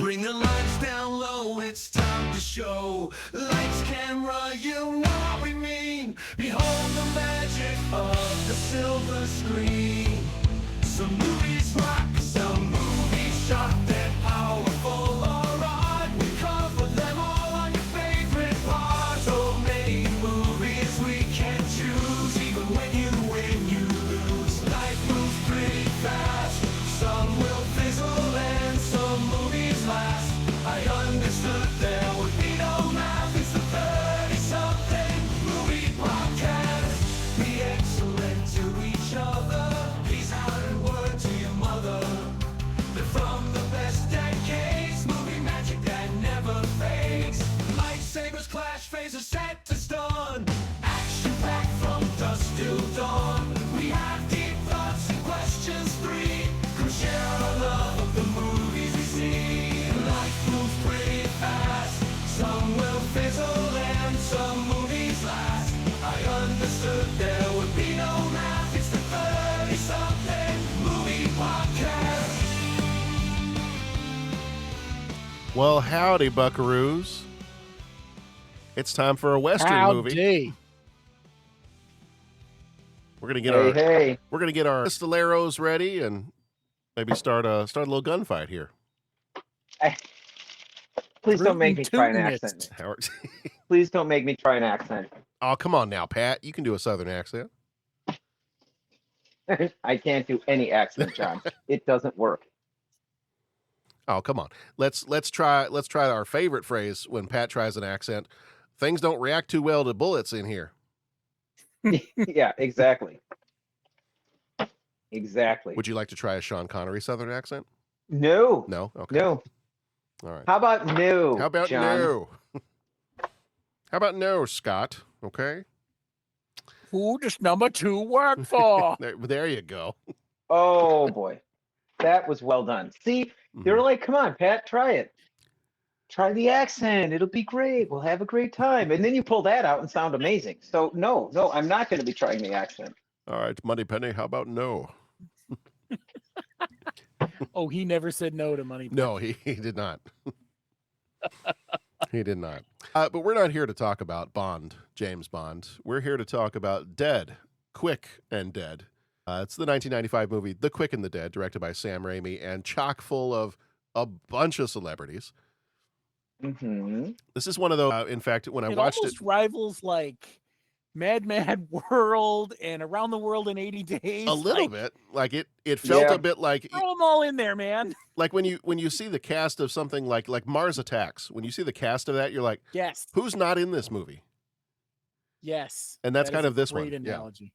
Bring the lights down low, it's time to show. Lights, camera, you know what we mean. Behold the magic of the silver screen. Some movies rock, some movies shock. They're powerful, alright. We cover them all on your favorite part. So many movies we can choose. Even when you win, you lose. Life moves pretty fast. Some will fizzle and some movies last. I understood there would be no math. It's the 30-something movie podcast. Be excellent to each other. Peace out and word to your mother. They're from the best decades. Movie magic that never fades. Lightsabers clash, phasers set to stun. Action packed from dusk till dawn. We have deep thoughts and questions three. Come share our love of the movies we see. Life moves pretty fast. Some will fizzle and some movies last. I understood there would be no math. It's the 30-something movie podcast. Well, howdy, buckaroos. It's time for a Western movie. Howdy. We're gonna get Hey. we're gonna get our pistoleros ready and maybe start a little gunfight here. Please don't make me try an Rootin' accent. Howard. Please don't make me try an accent. Oh, come on now, Pat. You can do a Southern accent. I can't do any accent, John. It doesn't work. Oh, come on. Let's try our favorite phrase when Pat tries an accent. Things don't react too well to bullets in here. Yeah, exactly. Exactly. Would you like to try a Sean Connery Southern accent? No. No? Okay. No. All right. How about no? How about John? no? How about no, Scott? Okay. Who does number 2 work for? There you go. Oh boy, that was well done. See, they were like, "Come on, Pat, try it. Try the accent. It'll be great. We'll have a great time." And then you pull that out and sound amazing. So no, I'm not going to be trying the accent. All right, Moneypenny, how about no? Oh, he never said no to money. No, he did not. He did not. But we're not here to talk about Bond, James Bond. We're here to talk about Dead, Quick and Dead. It's the 1995 movie The Quick and the Dead, directed by Sam Raimi and chock full of a bunch of celebrities. Mm-hmm. This is one of those, in fact, when I It watched it, almost rivals like Mad World and Around the World in 80 Days. a little bit, like it felt Yeah. a bit like Throw them all in there, man. like when you see the cast of something like Mars Attacks, when you see the cast of that, you're like, Yes. who's not in this movie? Yes. And that's That kind is of a this one. great Yeah. analogy.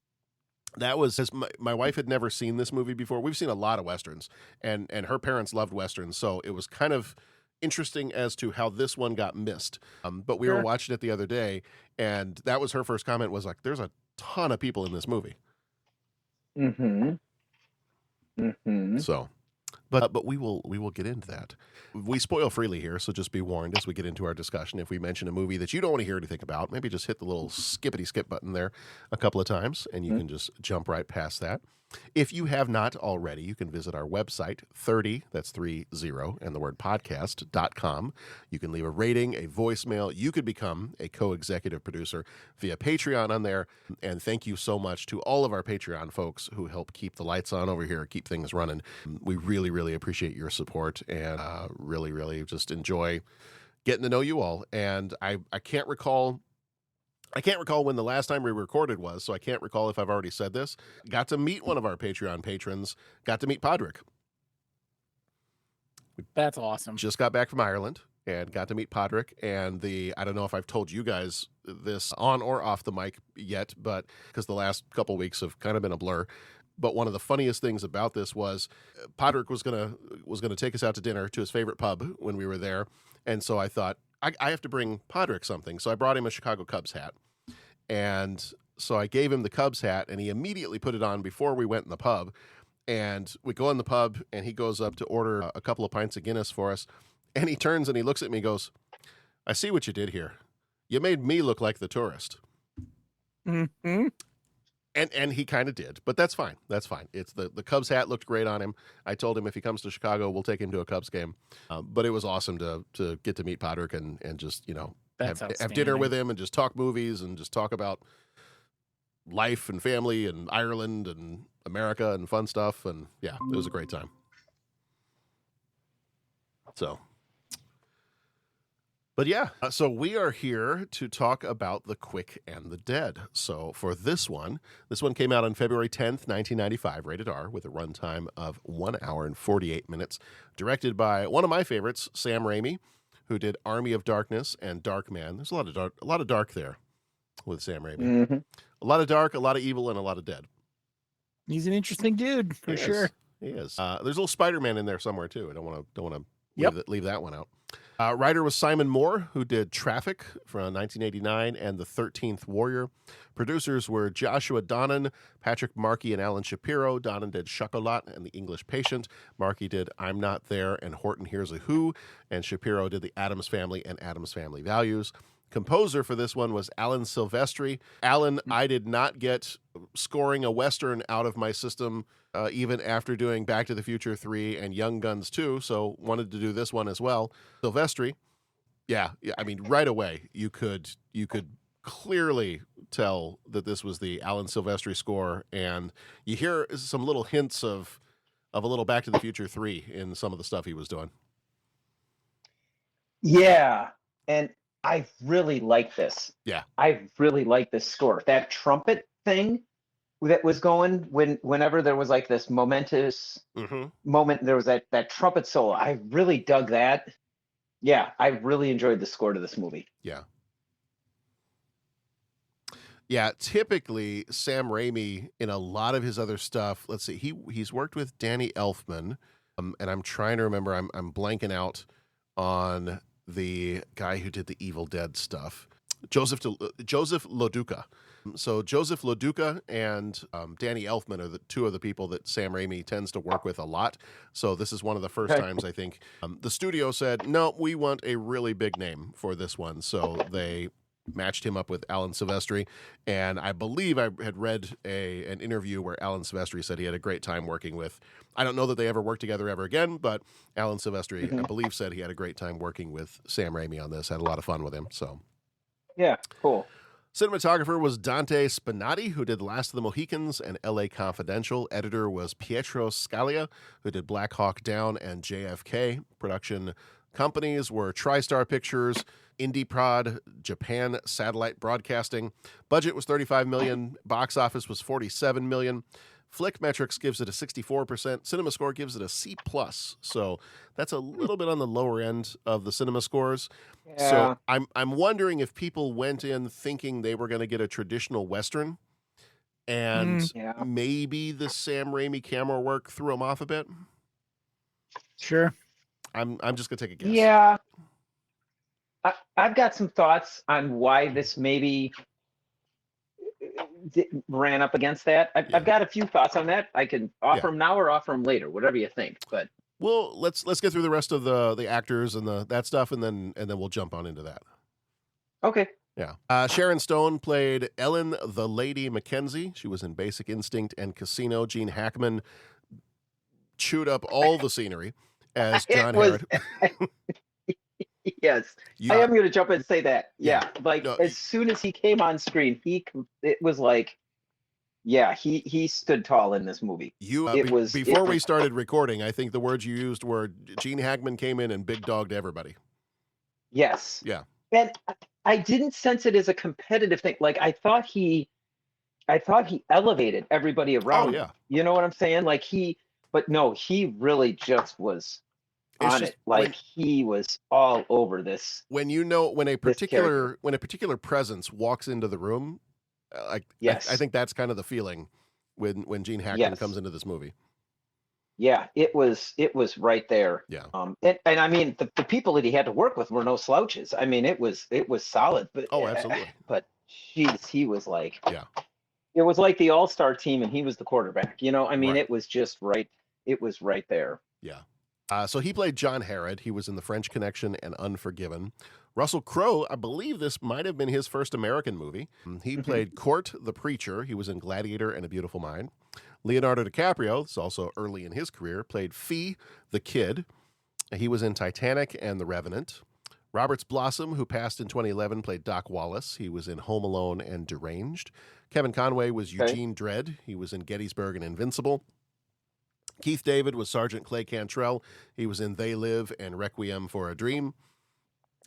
That was my wife had never seen this movie before. We've seen a lot of Westerns, and her parents loved Westerns, so it was kind of interesting as to how this one got missed. But we were Sure. watching it the other day, and that was her first comment, was like, there's a ton of people in this movie. Mm-hmm. Mm-hmm. So, but we will get into that. We spoil freely here, so just be warned as we get into our discussion. If we mention a movie that you don't want to hear anything about, maybe just hit the little skippity skip button there a couple of times, and you can just jump right past that. If you have not already, you can visit our website, 30, that's 30, and the word podcast.com. You can leave a rating, a voicemail. You could become a co-executive producer via Patreon on there. And thank you so much to all of our Patreon folks who help keep the lights on over here, keep things running. We really, really appreciate your support and really, really just enjoy getting to know you all. And I can't recall when the last time we recorded was, so I can't recall if I've already said this. Got to meet one of our Patreon patrons, got to meet Podrick. That's awesome. Just got back from Ireland and got to meet Podrick. And I don't know if I've told you guys this on or off the mic yet, but because the last couple weeks have kind of been a blur. But one of the funniest things about this was Podrick was gonna take us out to dinner to his favorite pub when we were there. And so I thought, I have to bring Podrick something. So I brought him a Chicago Cubs hat. And so I gave him the Cubs hat, and he immediately put it on before we went in the pub. And we go in the pub, and he goes up to order a couple of pints of Guinness for us. And he turns and he looks at me and goes, I see what you did here. You made me look like the tourist. Mm-hmm. And he kind of did, but that's fine. That's fine. It's the Cubs hat looked great on him. I told him if he comes to Chicago, we'll take him to a Cubs game. But it was awesome to get to meet Podrick and just, you know, have dinner with him and just talk movies and just talk about life and family and Ireland and America and fun stuff. And yeah, it was a great time. So, but yeah, so we are here to talk about The Quick and the Dead. So for this one came out on February 10th, 1995, rated R, with a runtime of 1 hour and 48 minutes, directed by one of my favorites, Sam Raimi, who did Army of Darkness and Darkman. There's a lot of dark there with Sam Raimi. Mm-hmm. A lot of dark, a lot of evil, and a lot of dead. He's an interesting dude for sure. He is. There's a little Spider-Man in there somewhere too. I don't want to leave that one out. Writer was Simon Moore, who did Traffic from 1989 and The 13th Warrior. Producers were Joshua Donnan, Patrick Markey, and Alan Shapiro. Donnan did Chocolat and The English Patient. Markey did I'm Not There and Horton Hears a Who. And Shapiro did The Addams Family and Addams Family Values. Composer for this one was Alan Silvestri. Alan, I did not get scoring a Western out of my system even after doing Back to the Future 3 and Young Guns 2, so wanted to do this one as well. Silvestri, yeah, I mean, right away, you could clearly tell that this was the Alan Silvestri score, and you hear some little hints of a little Back to the Future 3 in some of the stuff he was doing. Yeah, and I really like this. Yeah. I really like this score. That trumpet thing that was going whenever there was like this momentous moment, there was that trumpet solo. I really dug that. Yeah, I really enjoyed the score to this movie. Yeah. Yeah, typically Sam Raimi in a lot of his other stuff, let's see, he's worked with Danny Elfman, and I'm trying to remember, I'm blanking out on the guy who did the Evil Dead stuff, Joseph Loduca. So Joseph Loduca and Danny Elfman are the two of the people that Sam Raimi tends to work with a lot. So this is one of the first times, I think, the studio said, no, we want a really big name for this one. So they matched him up with Alan Silvestri. And I believe I had read an interview where Alan Silvestri said he had a great time working with, I don't know that they ever worked together ever again, but Alan Silvestri, I believe, said he had a great time working with Sam Raimi on this, had a lot of fun with him. So, yeah, cool. Cinematographer was Dante Spinati, who did Last of the Mohicans and L.A. Confidential. Editor was Pietro Scalia, who did Black Hawk Down and JFK. Production companies were TriStar Pictures, Indie Prod, Japan Satellite Broadcasting. Budget was $35 million. Box office was $47 million. Flickmetrics gives it a 64%. CinemaScore gives it a C+. So that's a little bit on the lower end of the cinema scores. Yeah. So I'm wondering if people went in thinking they were going to get a traditional Western, and maybe the Sam Raimi camera work threw them off a bit. Sure. I'm just going to take a guess. Yeah. I've got some thoughts on why this maybe ran up against that. I've got a few thoughts on that. I can offer them now or offer them later, whatever you think. But well, let's get through the rest of the actors and that stuff, and then we'll jump on into that. Okay. Yeah. Sharon Stone played Ellen the Lady Mackenzie. She was in Basic Instinct and Casino. Gene Hackman chewed up all the scenery as John Harrod. Yes, I am going to jump in and say that. Yeah, like as soon as he came on screen, it was like, yeah, he stood tall in this movie. Before we started recording, I think the words you used were Gene Hackman came in and big dogged everybody. Yes. Yeah. And I didn't sense it as a competitive thing. Like I thought he elevated everybody around. Oh yeah. Him. You know what I'm saying? Like but no, he really just was on it. Like he was all over this. When a particular presence walks into the room, I think that's kind of the feeling when Gene Hackman comes into this movie. Yeah, it was right there. Yeah. And I mean the people that he had to work with were no slouches. I mean it was solid. But absolutely. But he was like, yeah. It was like the all-star team and he was the quarterback. You know, I mean right. It was just right. It was right there. Yeah. So he played John Harrod. He was in The French Connection and Unforgiven. Russell Crowe, I believe this might have been his first American movie. He played Court the Preacher. He was in Gladiator and A Beautiful Mind. Leonardo DiCaprio, this is also early in his career, played Fee the Kid. He was in Titanic and The Revenant. Roberts Blossom, who passed in 2011, played Doc Wallace. He was in Home Alone and Deranged. Kevin Conway was Eugene Dredd. He was in Gettysburg and Invincible. Keith David was Sergeant Clay Cantrell. He was in They Live and Requiem for a Dream.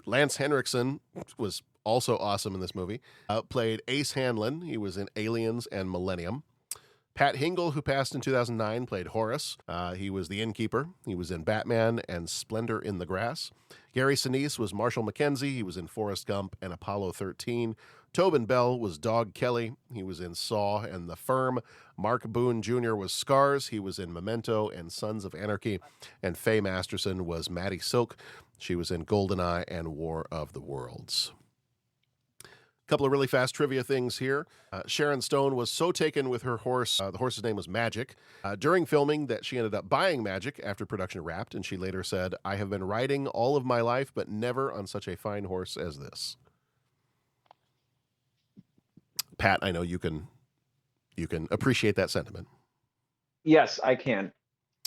Lance Henriksen was also awesome in this movie. Played Ace Hanlon. He was in Aliens and Millennium. Pat Hingle, who passed in 2009, played Horace. He was the innkeeper. He was in Batman and Splendor in the Grass. Gary Sinise was Marshall McKenzie. He was in Forrest Gump and Apollo 13. Tobin Bell was Dog Kelly. He was in Saw and The Firm. Mark Boone Jr. was Scars. He was in Memento and Sons of Anarchy. And Faye Masterson was Maddie Silk. She was in Goldeneye and War of the Worlds. A couple of really fast trivia things here. Sharon Stone was so taken with her horse, the horse's name was Magic, during filming that she ended up buying Magic after production wrapped, and she later said, "I have been riding all of my life, but never on such a fine horse as this." Pat, I know you can appreciate that sentiment. Yes, I can.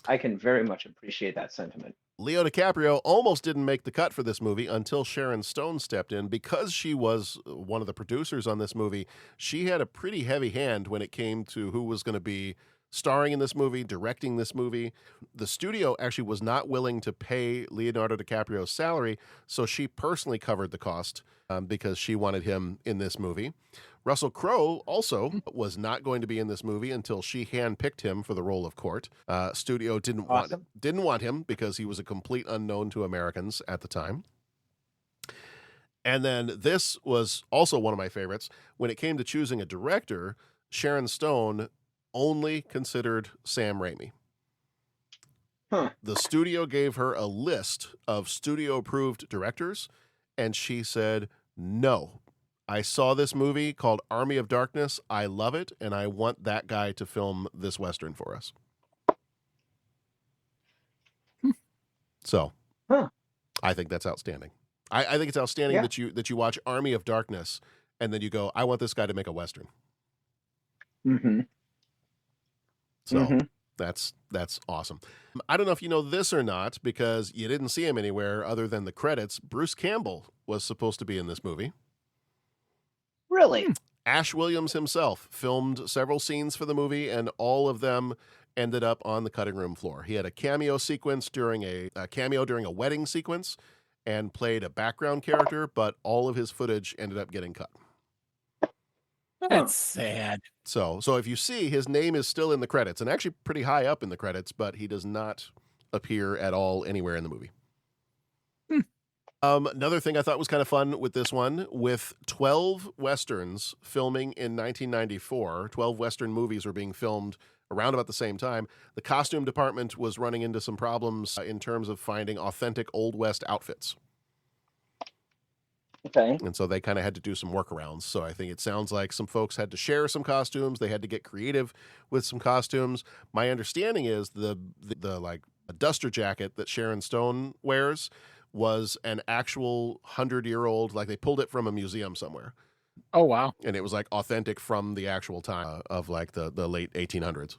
I can very much appreciate that sentiment. Leo DiCaprio almost didn't make the cut for this movie until Sharon Stone stepped in. Because she was one of the producers on this movie, she had a pretty heavy hand when it came to who was going to be starring in this movie, directing this movie. The studio actually was not willing to pay Leonardo DiCaprio's salary, so she personally covered the cost because she wanted him in this movie. Russell Crowe also was not going to be in this movie until she handpicked him for the role of Court. Studio didn't want him because he was a complete unknown to Americans at the time. And then this was also one of my favorites. When it came to choosing a director, Sharon Stone only considered Sam Raimi. The studio gave her a list of studio-approved directors, and she said, "No. I saw this movie called Army of Darkness. I love it, and I want that guy to film this Western for us." So, I think that's outstanding. I think it's outstanding that you watch Army of Darkness, and then you go, "I want this guy to make a Western." So that's awesome. I don't know if you know this or not because you didn't see him anywhere other than the credits. Bruce Campbell was supposed to be in this movie. Really? Ash Williams himself filmed several scenes for the movie, and all of them ended up on the cutting room floor. He had a cameo sequence during a wedding sequence and played a background character, but all of his footage ended up getting cut. That's sad. So if you see, his name is still in the credits, and actually pretty high up in the credits, but he does not appear at all anywhere in the movie. Another thing I thought was kind of fun with this one, with 12 Westerns filming in 1994, 12 Western movies were being filmed around about the same time, the costume department was running into some problems in terms of finding authentic Old West outfits. Okay. And so they kind of had to do some workarounds. So I think it sounds like some folks had to share some costumes. They had to get creative with some costumes. My understanding is the like a duster jacket that Sharon Stone wears was an actual 100-year-old, like they pulled it from a museum somewhere. Oh, wow. And it was like authentic from the actual time of like the late 1800s.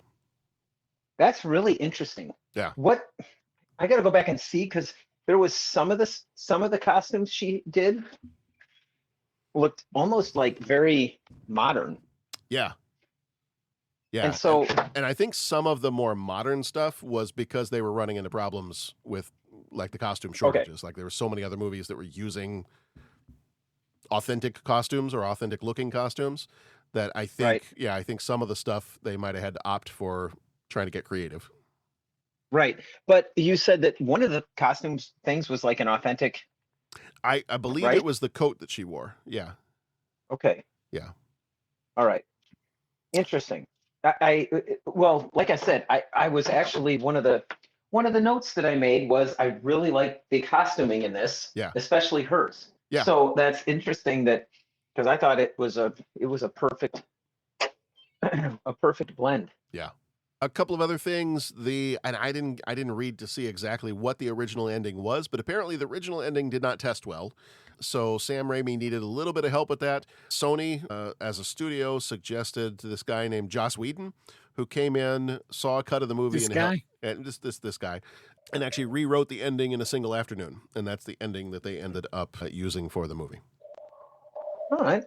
That's really interesting. Yeah. What I got to go back and see because there was some of the costumes she did looked almost like very modern. Yeah. Yeah. And so and I think some of the more modern stuff was because they were running into problems with like the costume shortages. Like there were so many other movies that were using authentic costumes or authentic looking costumes that I think, I think some of the stuff they might have had to opt for trying to get creative. Right. But you said that one of the costumes things was like an authentic. I believe it was the coat that she wore. Yeah. Okay. Yeah. All right. Interesting. Well, like I said, I was actually one of the notes that I made was I really like the costuming in this, especially hers. Yeah. So that's interesting that because I thought it was a perfect blend. Yeah. A couple of other things. And I didn't read to see exactly what the original ending was, but apparently the original ending did not test well. So Sam Raimi needed a little bit of help with that. Sony, as a studio, suggested to this guy named Joss Whedon, who came in, saw a cut of the movie, this guy, and actually rewrote the ending in a single afternoon, and that's the ending that they ended up using for the movie. All right.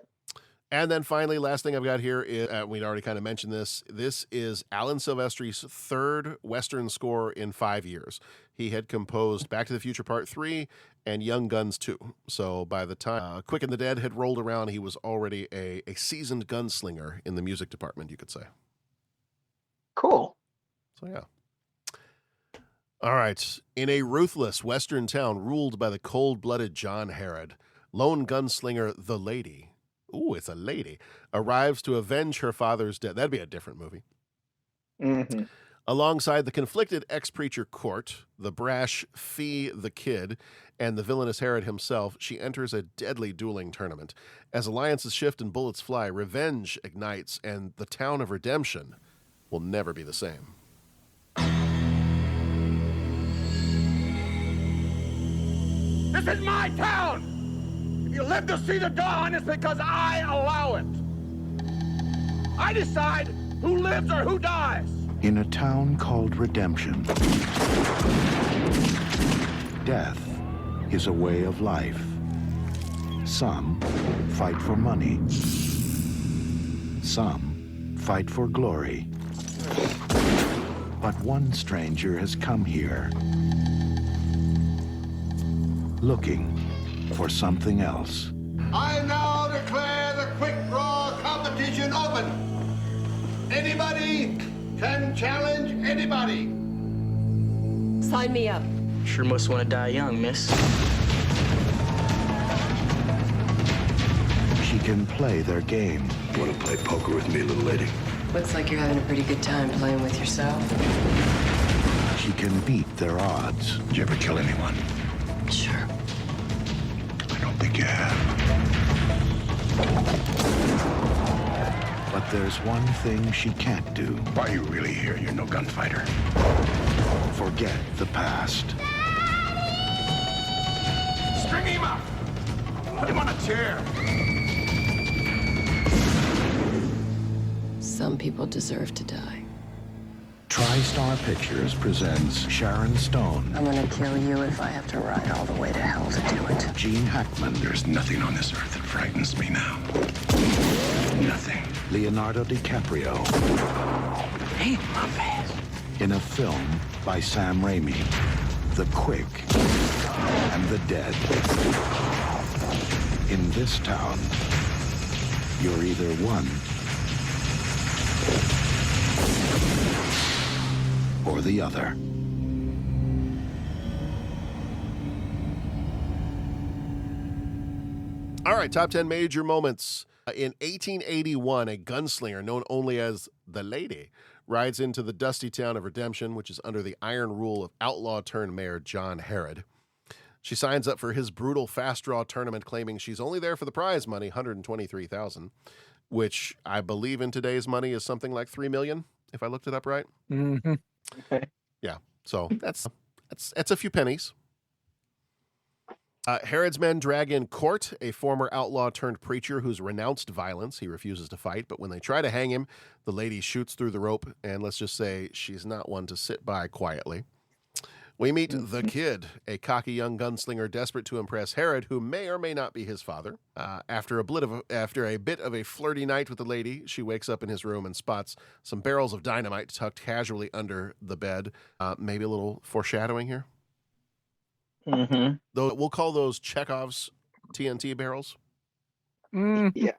And then finally, last thing I've got here is, we'd already kind of mentioned this. This is Alan Silvestri's third Western score in 5 years. He had composed Back to the Future Part 3 and Young Guns 2. So by the time Quick and the Dead had rolled around, he was already a seasoned gunslinger in the music department, you could say. Cool. So, yeah. All right. In a ruthless Western town ruled by the cold-blooded John Herod, lone gunslinger The Lady, ooh, it's a lady, arrives to avenge her father's death. That'd be a different movie. Mm-hmm. Alongside the conflicted ex-preacher Court, the brash Fee the Kid, and the villainous Herod himself, she enters a deadly dueling tournament. As alliances shift and bullets fly, revenge ignites, and the town of redemption will never be the same. This is my town! If you live to see the dawn, it's because I allow it. I decide who lives or who dies. In a town called Redemption, death is a way of life. Some fight for money. Some fight for glory. But one stranger has come here, looking for something else. I now declare the quick draw competition open. Anybody can challenge anybody. Sign me up. Sure must want to die young, miss. She can play their game. Want to play poker with me, little lady? Looks like you're having a pretty good time playing with yourself. She can beat their odds. Did you ever kill anyone? Sure. I don't think you have. But there's one thing she can't do. Why are you really here? You're no gunfighter. Forget the past. String him up! Put him on a chair! Some people deserve to die. TriStar Pictures presents Sharon Stone, I'm gonna kill you if I have to ride all the way to hell to do it. Gene Hackman, There's nothing on this earth that frightens me now. Nothing. Leonardo DiCaprio, Hey, my man. in a film by Sam Raimi, The Quick and the Dead. In this town, you're either one or the other. All right, top 10 major moments. In 1881, a gunslinger known only as the Lady rides into the dusty town of Redemption, which is under the iron rule of outlaw-turned-mayor John Herod. She signs up for his brutal fast-draw tournament, claiming she's only there for the prize money, $123,000, which I believe in today's money is something like $3 million, if I looked it up right. Mm-hmm. Okay. Yeah, so that's a few pennies. Herod's men drag in Court, a former outlaw turned preacher who's renounced violence. He refuses to fight, but when they try to hang him, the lady shoots through the rope, and let's just say she's not one to sit by quietly. We meet the Kid, a cocky young gunslinger desperate to impress Herod, who may or may not be his father. After a bit of a flirty night with the lady, she wakes up in his room and spots some barrels of dynamite tucked casually under the bed. Maybe a little foreshadowing here. Mm-hmm. Though we'll call those Chekhov's TNT barrels, Mm. Yeah.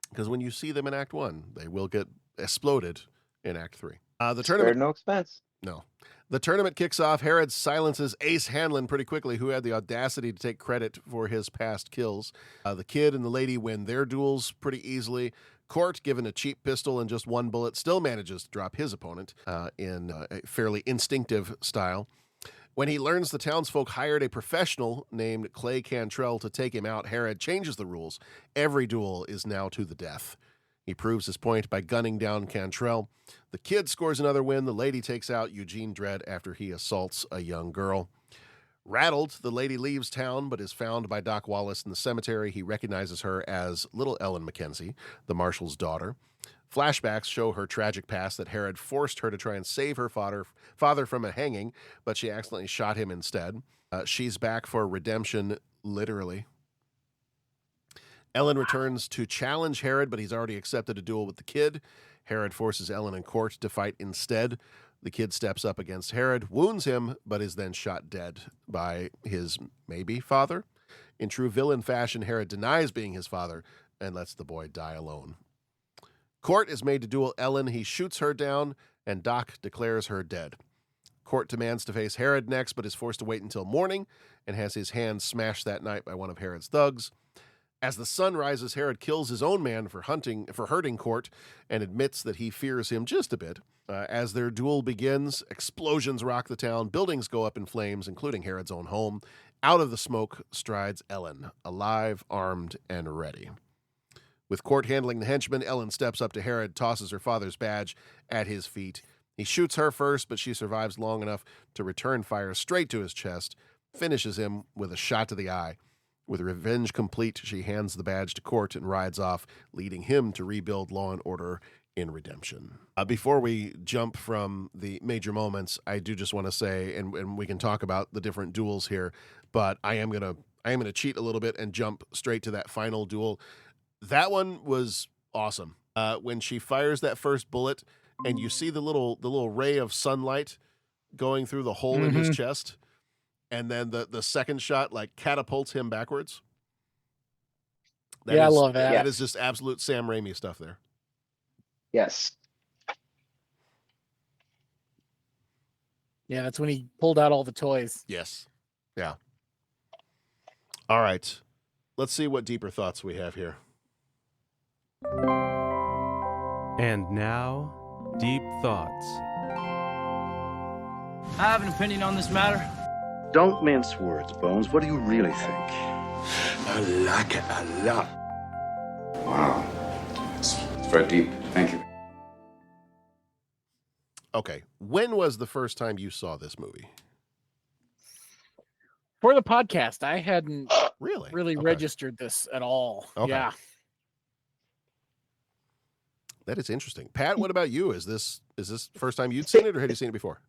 because when you see them in Act 1, they will get exploded in Act 3. The Spared tournament, no expense. no. The tournament kicks off. Herod silences Ace Hanlon pretty quickly, who had the audacity to take credit for his past kills. The Kid and the lady win their duels pretty easily. Court, given a cheap pistol and just one bullet, still manages to drop his opponent in a fairly instinctive style. When he learns the townsfolk hired a professional named Clay Cantrell to take him out, Herod changes the rules. Every duel is now to the death. He proves his point by gunning down Cantrell. The kid scores another win. The lady takes out Eugene Dredd after he assaults a young girl. Rattled, the lady leaves town but is found by Doc Wallace in the cemetery. He recognizes her as little Ellen Mackenzie, the marshal's daughter. Flashbacks show her tragic past, that Herod forced her to try and save her father from a hanging, but she accidentally shot him instead. She's back for redemption, literally. Ellen returns to challenge Herod, but he's already accepted a duel with the kid. Herod forces Ellen in court to fight instead. The kid steps up against Herod, wounds him, but is then shot dead by his maybe father. In true villain fashion, Herod denies being his father and lets the boy die alone. Court is made to duel Ellen. He shoots her down, and Doc declares her dead. Court demands to face Herod next, but is forced to wait until morning and has his hand smashed that night by one of Herod's thugs. As the sun rises, Herod kills his own man for hurting Court and admits that he fears him just a bit. As their duel begins, explosions rock the town, buildings go up in flames, including Herod's own home. Out of the smoke strides Ellen, alive, armed, and ready. With Court handling the henchman, Ellen steps up to Herod, tosses her father's badge at his feet. He shoots her first, but she survives long enough to return fire straight to his chest, finishes him with a shot to the eye. With revenge complete, she hands the badge to Court and rides off, leading him to rebuild law and order in redemption. Before we jump from the major moments, I do just want to say, and we can talk about the different duels here, but I am gonna cheat a little bit and jump straight to that final duel. That one was awesome. When she fires that first bullet, and you see the little ray of sunlight going through the hole in his chest. And then the second shot like catapults him backwards. I love that. That is just absolute Sam Raimi stuff there. Yes. Yeah, that's when he pulled out all the toys. Yes. Yeah. All right. Let's see what deeper thoughts we have here. And now, deep thoughts. I have an opinion on this matter. Don't mince words, Bones. What do you really think? I like it a lot. Wow. It's very deep. Thank you. Okay. When was the first time you saw this movie? For the podcast, I hadn't really registered this at all. Okay. Yeah. That is interesting. Pat, what about you? Is this first time you'd seen it, or had you seen it before?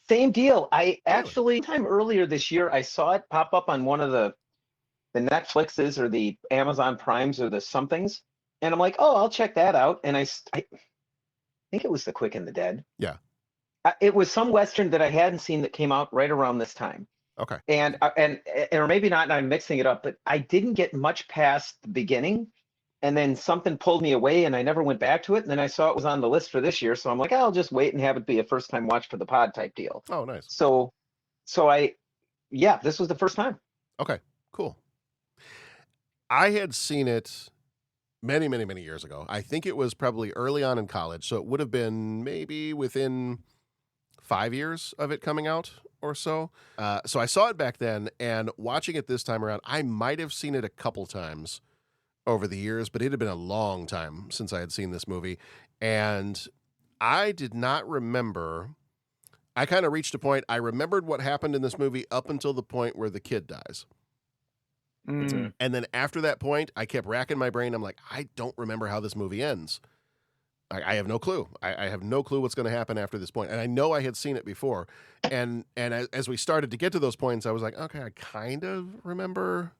Same deal. I actually, time earlier this year, I saw it pop up on one of the Netflixes or the Amazon Primes or the somethings. And I'm like, oh, I'll check that out. And I think it was The Quick and the Dead. Yeah. It was some Western that I hadn't seen that came out right around this time. Okay. And or maybe not, and I'm mixing it up, but I didn't get much past the beginning. And then something pulled me away and I never went back to it. And then I saw it was on the list for this year. So I'm like, I'll just wait and have it be a first time watch for the pod type deal. Oh, nice. So this was the first time. Okay, cool. I had seen it many, many, many years ago. I think it was probably early on in college. So it would have been maybe within 5 years of it coming out or so. So I saw it back then, and watching it this time around, I might have seen it a couple times over the years, but it had been a long time since I had seen this movie. And I did not remember. I kind of reached a point. I remembered what happened in this movie up until the point where the kid dies. And then after that point, I kept racking my brain. I'm like, I don't remember how this movie ends. I have no clue. I have no clue what's going to happen after this point. And I know I had seen it before. And as we started to get to those points, I was like, okay, I kind of remember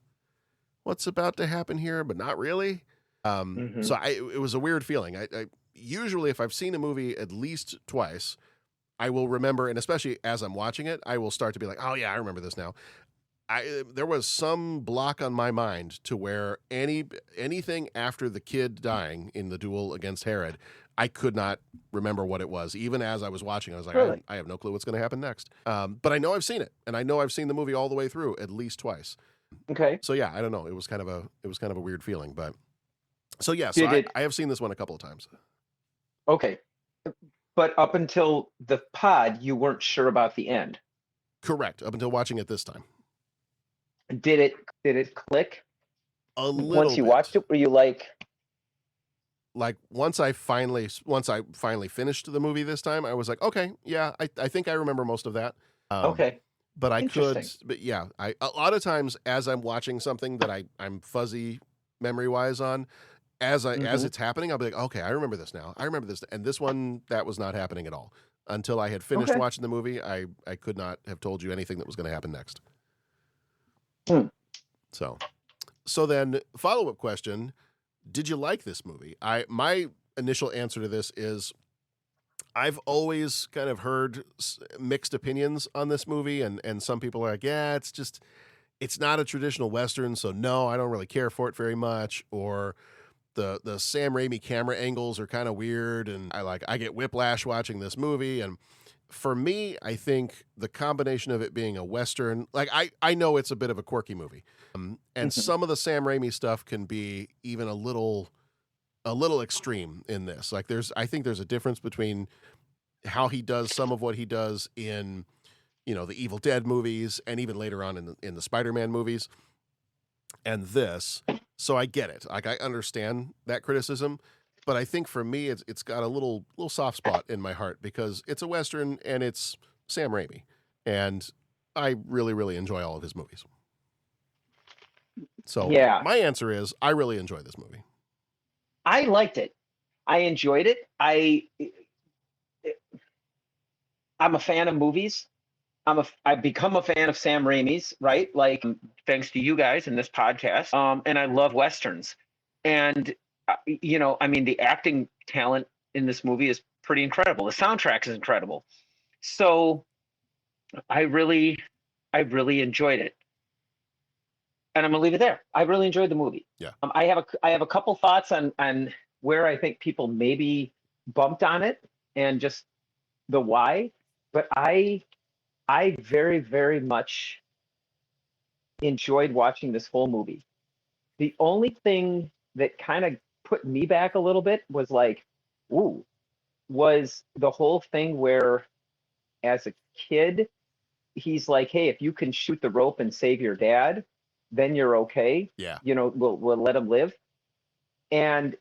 what's about to happen here, but not really. So it was a weird feeling. I usually, if I've seen a movie at least twice, I will remember, and especially as I'm watching it, I will start to be like, oh yeah, I remember this now. There was some block on my mind to where anything after the kid dying in the duel against Herod, I could not remember what it was. Even as I was watching, I was like, Really? I have no clue what's going to happen next. But I know I've seen it, and I know I've seen the movie all the way through at least twice. Okay. So yeah, I don't know. It was kind of a weird feeling, but so yeah. Did So it- I have seen this one a couple of times. Okay. But up until the pod, you weren't sure about the end. Correct. Up until watching it this time. Did it click A little once you bit. watched it? Were you like, like once I finally finished the movie this time, I was like, okay, yeah, I think I remember most of that. Okay. But Interesting. but yeah, a lot of times as I'm watching something that I'm fuzzy memory wise on, as it's happening, I'll be like, okay, I remember this now. I remember this, and this one that was not happening at all until I had finished Okay. watching the movie. I could not have told you anything that was going to happen next. Hmm. So then follow up question: did you like this movie? My initial answer to this is I've always kind of heard mixed opinions on this movie, and some people are like, yeah, it's not a traditional Western, so no, I don't really care for it very much, or the Sam Raimi camera angles are kind of weird, and I get whiplash watching this movie. And for me, I think the combination of it being a Western, like I know it's a bit of a quirky movie, and some of the Sam Raimi stuff can be even a little extreme in this. Like I think there's a difference between how he does some of what he does in, the Evil Dead movies and even later on in the Spider-Man movies and this. So I get it. Like I understand that criticism, but I think for me, it's got a little soft spot in my heart because it's a Western and it's Sam Raimi, and I really, really enjoy all of his movies. So Yeah. my answer is I really enjoy this movie. I liked it. I enjoyed it. I'm a fan of movies. I've become a fan of Sam Raimi's, right? Like thanks to you guys in this podcast. And I love Westerns. And I mean, the acting talent in this movie is pretty incredible. The soundtrack is incredible. So I really enjoyed it. And I'm gonna leave it there. I really enjoyed the movie. Yeah. I have a couple thoughts on where I think people maybe bumped on it and just the why, but I very, very much enjoyed watching this whole movie. The only thing that kind of put me back a little bit was like, was the whole thing where as a kid, he's like, hey, if you can shoot the rope and save your dad, then you're okay. Yeah. We'll let him live. And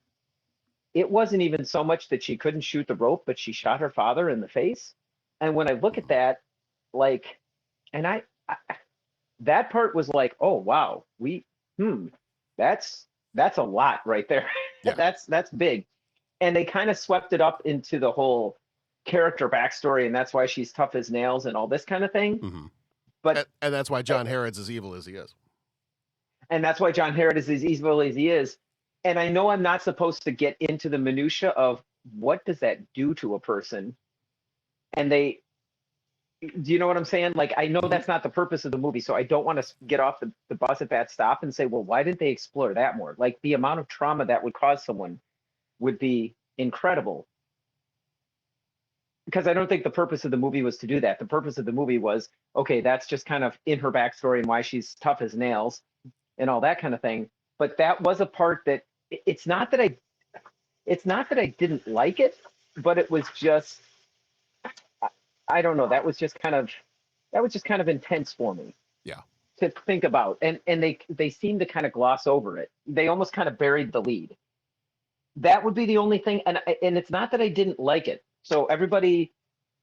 it wasn't even so much that she couldn't shoot the rope, but she shot her father in the face. And when I look at that, like, and I that part was like, oh wow, that's a lot right there. Yeah. That's big. And they kind of swept it up into the whole character backstory, and that's why she's tough as nails and all this kind of thing. Mm-hmm. But and that's why John Herod's as evil as he is. And that's why John Herod is as evil as he is. And I know I'm not supposed to get into the minutia of what does that do to a person. And do you know what I'm saying? Like, I know that's not the purpose of the movie, so I don't want to get off the bus at that stop and say, well, why didn't they explore that more? Like, the amount of trauma that would cause someone would be incredible. Because I don't think the purpose of the movie was to do that. The purpose of the movie was, okay, that's just kind of in her backstory and why she's tough as nails and all that kind of thing. But that was a part that it's not that I didn't like it, but it was just, I don't know. That was just kind of intense for me. Yeah. To think about, and they seem to kind of gloss over it. They almost kind of buried the lead. That would be the only thing, and it's not that I didn't like it. So everybody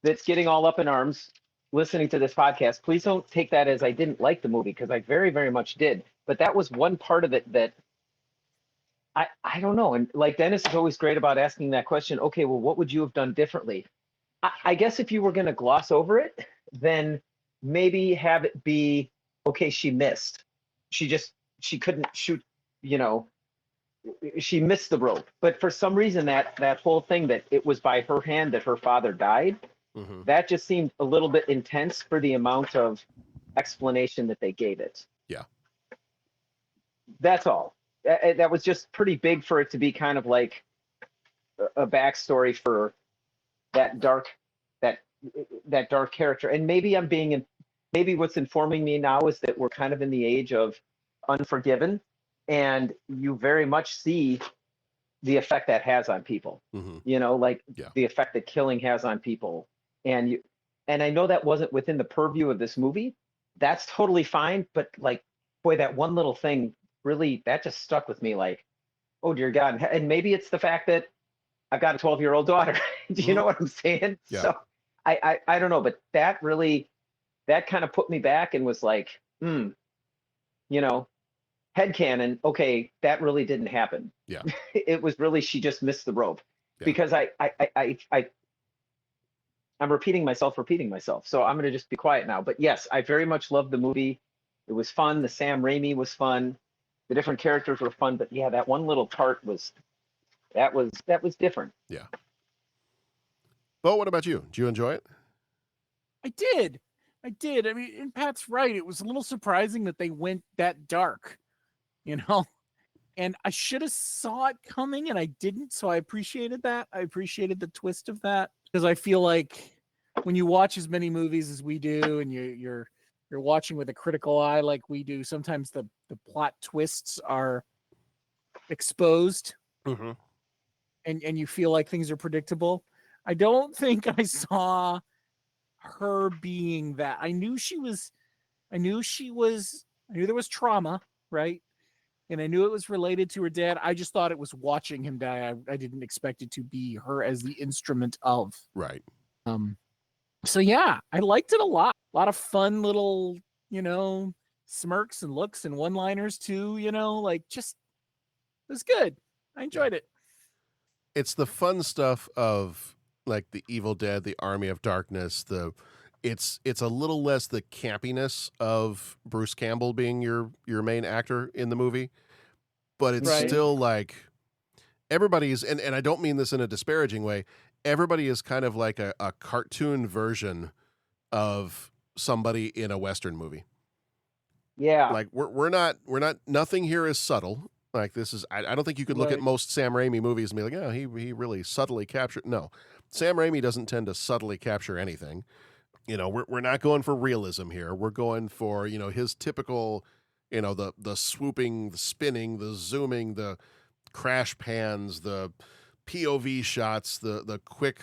that's getting all up in arms listening to this podcast, please don't take that as I didn't like the movie, because I very, very much did. But that was one part of it that I don't know. And like Dennis is always great about asking that question. Okay, well, what would you have done differently? I guess if you were going to gloss over it, then maybe have it be, okay, she missed. She couldn't shoot, she missed the rope. But for some reason, that whole thing that it was by her hand that her father died, that just seemed a little bit intense for the amount of explanation that they gave it. Yeah. That's all. That was just pretty big for it to be kind of like a backstory for that dark character. And maybe maybe what's informing me now is that we're kind of in the age of Unforgiven, and you very much see the effect that has on people. The effect that killing has on people. And I know that wasn't within the purview of this movie. That's totally fine, but like, boy, that one little thing really, that just stuck with me. Like, Oh dear God. And maybe it's the fact that I've got a 12-year-old daughter. Do you know what I'm saying? Yeah. So I don't know, but that kind of put me back and was like, you know, headcanon, okay, that really didn't happen. Yeah. It was really, she just missed the rope. Yeah. Because I'm repeating myself. So I'm going to just be quiet now. But yes, I very much loved the movie. It was fun. The Sam Raimi was fun. The different characters were fun. But yeah, that one little part was different. Yeah. Bo, what about you? Did you enjoy it? I did. I mean, and Pat's right. It was a little surprising that they went that dark, you know? And I should have saw it coming and I didn't. So I appreciated that. I appreciated the twist of that, because I feel like when you watch as many movies as we do and you're watching with a critical eye like we do, sometimes the plot twists are exposed. Mm-hmm. And you feel like things are predictable. I don't think I saw her being that. I knew there was trauma, right? And I knew it was related to her dad. I just thought it was watching him die. I didn't expect it to be her as the instrument of. Right. So yeah, I liked it a lot. A lot of fun little, smirks and looks and one-liners too, just it was good. I enjoyed it. It's the fun stuff of like the Evil Dead, the Army of Darkness, it's a little less the campiness of Bruce Campbell being your main actor in the movie, but it's still like everybody's, and I don't mean this in a disparaging way, everybody is kind of like a cartoon version of somebody in a Western movie. Yeah. Like we're not nothing here is subtle. Like this is, I don't think you could look at most Sam Raimi movies and be like, oh, he really subtly captured. No, Sam Raimi doesn't tend to subtly capture anything. We're not going for realism here. We're going for, his typical, the swooping, the spinning, the zooming, the crash pans, the POV shots, the quick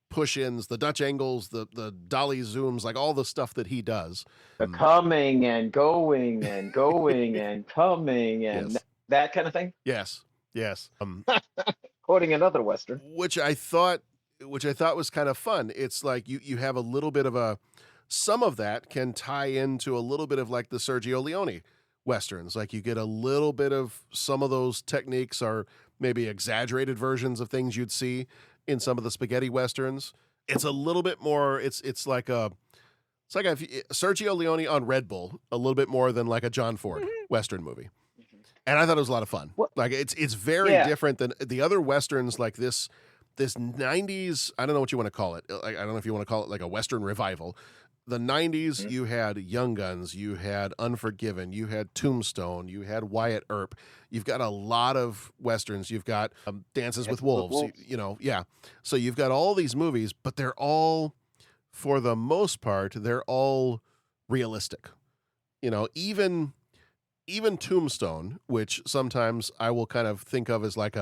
push-ins, the Dutch angles, the dolly zooms, like all the stuff that he does. The coming and going and going and coming and that kind of thing. Yes. Quoting another Western. Which I thought was kind of fun. It's like you have a little bit of some of that can tie into a little bit of like the Sergio Leone Westerns. Like you get a little bit of some of those techniques are maybe exaggerated versions of things you'd see in some of the spaghetti Westerns. It's a little bit more, it's like a Sergio Leone on Red Bull, a little bit more than like a John Ford Western movie. And I thought it was a lot of fun. Like it's very different than the other Westerns like this 90s, I don't know what you want to call it. I don't know if you want to call it like a Western revival. The 90s, you had Young Guns, you had Unforgiven, you had Tombstone, you had Wyatt Earp. You've got a lot of Westerns. You've got Dances with Wolves, So you've got all these movies, but they're all, for the most part, they're all realistic. Even Tombstone, which sometimes I will kind of think of as like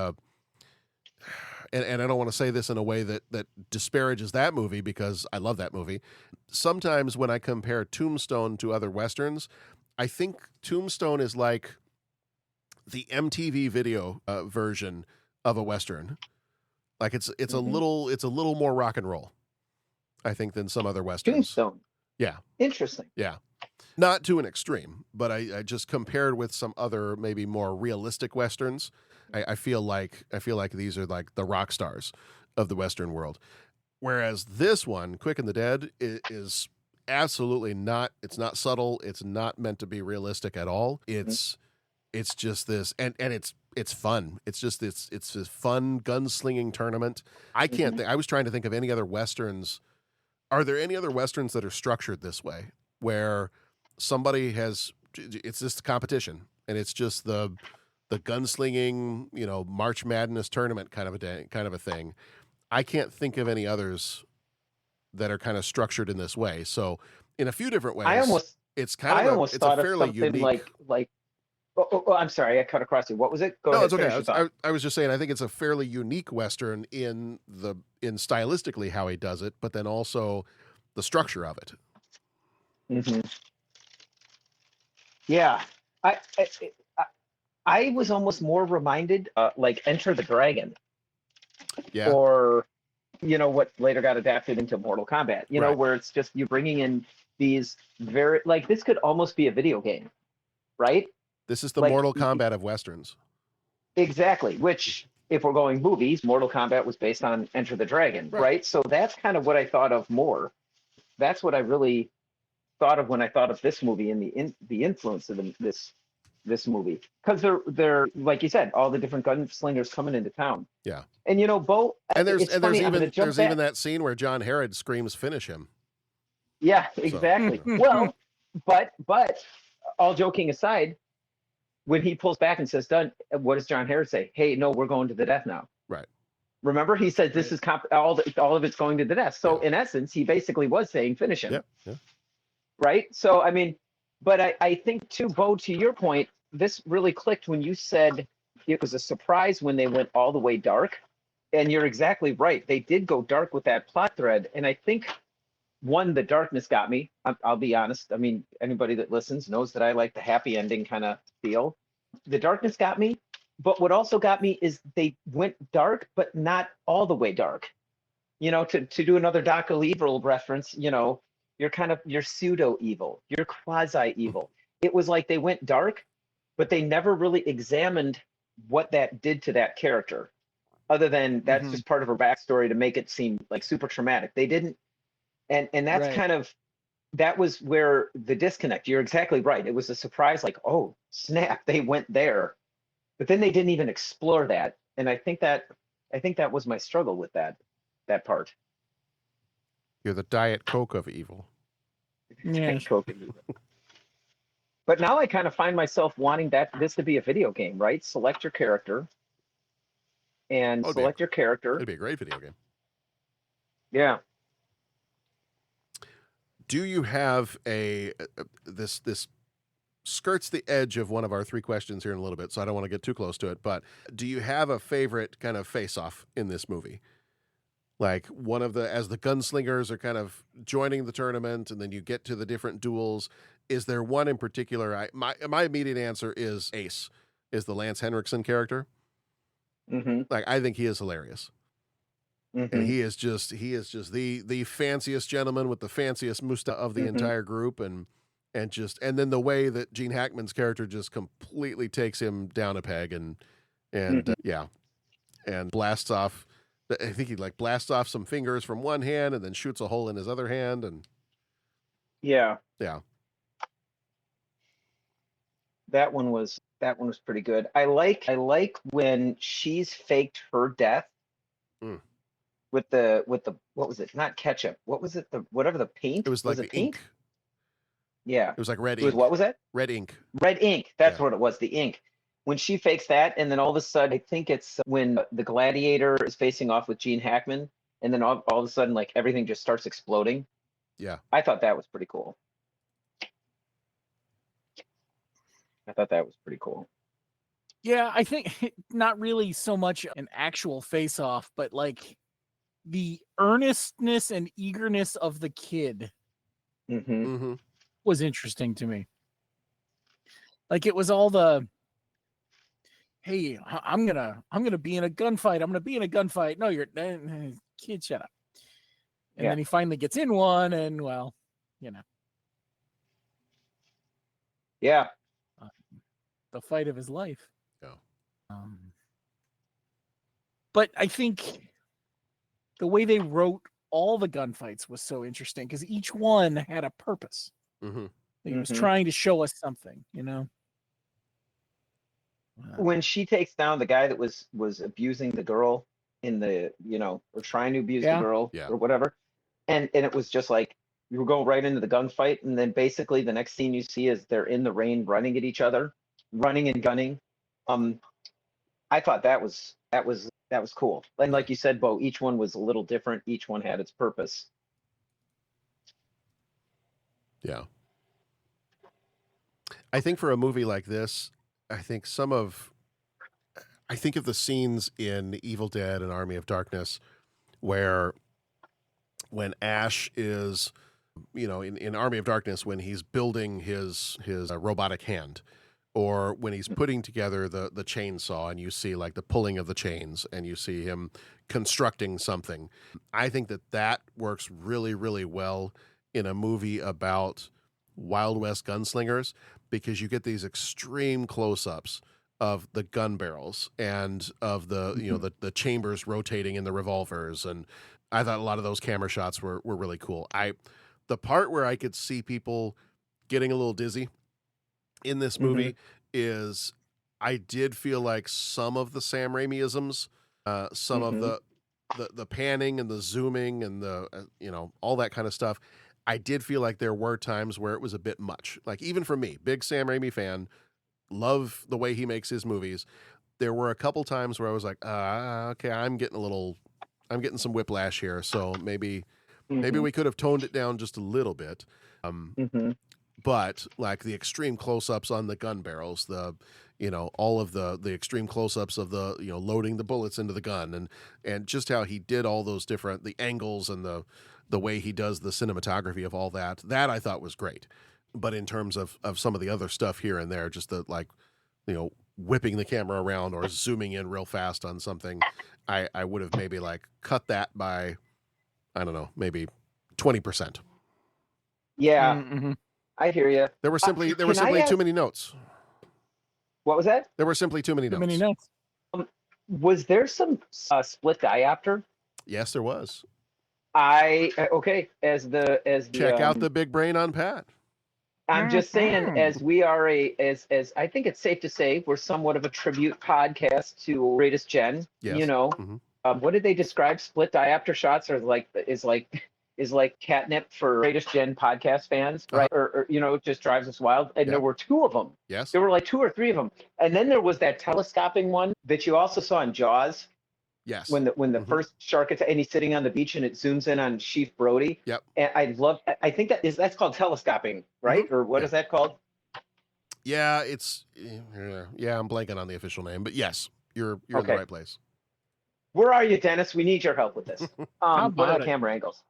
and I don't want to say this in a way that disparages that movie because I love that movie. Sometimes when I compare Tombstone to other Westerns, I think Tombstone is like the MTV video version of a Western. Like it's a little more rock and roll, I think, than some other Westerns. Tombstone. Yeah. Interesting. Yeah. Not to an extreme, but I just compared with some other maybe more realistic Westerns. I feel like these are like the rock stars of the Western world. Whereas this one, Quick and the Dead, is absolutely not. It's not subtle. It's not meant to be realistic at all. It's just this, and it's fun. It's just it's this fun gunslinging tournament. I can't think. I was trying to think of any other Westerns. Are there any other Westerns that are structured this way, where somebody it's just a competition and it's just the gunslinging, March Madness tournament kind of a thing. I can't think of any others that are kind of structured in this way. So in a few different ways, it's a fairly unique. I'm sorry, I cut across you. What was it? Go ahead. It's okay. I was just saying, I think it's a fairly unique Western in stylistically how he does it, but then also the structure of it. Mm-hmm. Yeah, I was almost more reminded, like Enter the Dragon, Yeah. or what later got adapted into Mortal Kombat. Right. Where it's just you're bringing in these very like this could almost be a video game, right? This is the Like, Mortal Kombat of Westerns. Exactly. Which, if we're going movies, Mortal Kombat was based on Enter the Dragon, right? So that's kind of what I thought of more. That's what I really thought of when I thought of this movie and the influence of this movie, because they're like you said, all the different gunslingers coming into town. Yeah. And Bo. And there's there's even that scene where John Herod screams, "Finish him." Yeah, exactly. Well, but all joking aside, when he pulls back and says done, what does John Herod say? Hey, no, we're going to the death now. Right. Remember, he said this is all of it's going to the death. So in essence, he basically was saying finish him. Yeah. Right. So I mean, but I think too, Bo, to your point, this really clicked when you said it was a surprise when they went all the way dark. And you're exactly right. They did go dark with that plot thread. And I think the darkness got me. I'll be honest. I mean, anybody that listens knows that I like the happy ending kind of feel. The darkness got me. But what also got me is they went dark, but not all the way dark. To do another Dr. Evil reference, you're pseudo evil, you're quasi evil. It was like they went dark, but they never really examined what that did to that character, other than that's just part of her backstory to make it seem like super traumatic. They didn't, and that's Right. that was where the disconnect. You're exactly right. It was a surprise, like, oh snap, they went there, but then they didn't even explore that. And I think that was my struggle with that part. You're the Diet Coke of evil. Yeah. But now I kind of find myself wanting this to be a video game, right? Select your character. And select your character. It'd be a great video game. Yeah. Do you have this skirts the edge of one of our three questions here in a little bit, so I don't want to get too close to it, but do you have a favorite kind of face-off in this movie? Like as the gunslingers are kind of joining the tournament and then you get to the different duels, is there one in particular? My immediate answer is Ace, is the Lance Henriksen character. Mm-hmm. Like, I think he is hilarious. Mm-hmm. And he is just the fanciest gentleman with the fanciest mustache of the entire group. And then the way that Gene Hackman's character just completely takes him down a peg and blasts off. I think he blasts off some fingers from one hand and then shoots a hole in his other hand. And yeah. That one was pretty good. I like when she's faked her death with the what was it? Not ketchup. What was it? Whatever the paint. It was like it the ink. Yeah. It was like red ink. What was that? Red ink. Red ink. That's what it was. The ink. When she fakes that, and then all of a sudden, I think it's when the gladiator is facing off with Gene Hackman, and then all of a sudden, like, everything just starts exploding. Yeah. I thought that was pretty cool. Yeah, I think not really so much an actual face-off, but like the earnestness and eagerness of the kid was interesting to me. Like, it was all the, hey, I'm gonna be in a gunfight. I'm gonna be in a gunfight. No, you're kid, shut up. And then he finally gets in one, and yeah, the fight of his life. Yeah. But I think the way they wrote all the gunfights was so interesting because each one had a purpose. He was trying to show us something, When she takes down the guy that was abusing the girl in the, or trying to abuse the girl or whatever, and it was just like you were going right into the gunfight, and then basically the next scene you see is they're in the rain running at each other, running and gunning. I thought that was cool. And like you said, Bo, each one was a little different. Each one had its purpose. Yeah. I think for a movie like this, I think of the scenes in Evil Dead and Army of Darkness where when Ash is, in Army of Darkness, when he's building his robotic hand, or when he's putting together the chainsaw and you see like the pulling of the chains and you see him constructing something. I think that works really, really well in a movie about Wild West gunslingers, because you get these extreme close-ups of the gun barrels and of the the chambers rotating in the revolvers, and I thought a lot of those camera shots were really cool. The part where I could see people getting a little dizzy in this movie is I did feel like some of the Sam Raimi-isms, some of the panning and the zooming and the all that kind of stuff. I did feel like there were times where it was a bit much. Like even for me, big Sam Raimi fan, love the way he makes his movies. There were a couple times where I was like, okay, I'm getting some whiplash here. So maybe we could have toned it down just a little bit. But like the extreme close-ups on the gun barrels, all of the extreme close-ups of the, loading the bullets into the gun, and just how he did all those the angles and the way he does the cinematography of all that I thought was great. But in terms of some of the other stuff here and there, just whipping the camera around or zooming in real fast on something, I would have maybe like cut that by, I don't know, maybe 20%. Yeah. I hear you. There were simply too many notes. What was that? There were simply too many notes. Was there some split diopter? Yes, there was. Okay. As check out the big brain on Pat. I'm just saying, as we are as I think it's safe to say we're somewhat of a tribute podcast to Greatest Gen. Yes. What did they describe split diopter shots is like catnip for Greatest Gen podcast fans, right? Or it just drives us wild. And there were two of them. Yes. There were like two or three of them. And then there was that telescoping one that you also saw in Jaws. Yes. When the first shark attack, and he's sitting on the beach and it zooms in on Chief Brody. Yep. And I think that's called telescoping, right? Or what is that called? Yeah, I'm blanking on the official name, but yes, you're in the right place. Where are you, Dennis? We need your help with this. What are the camera angles?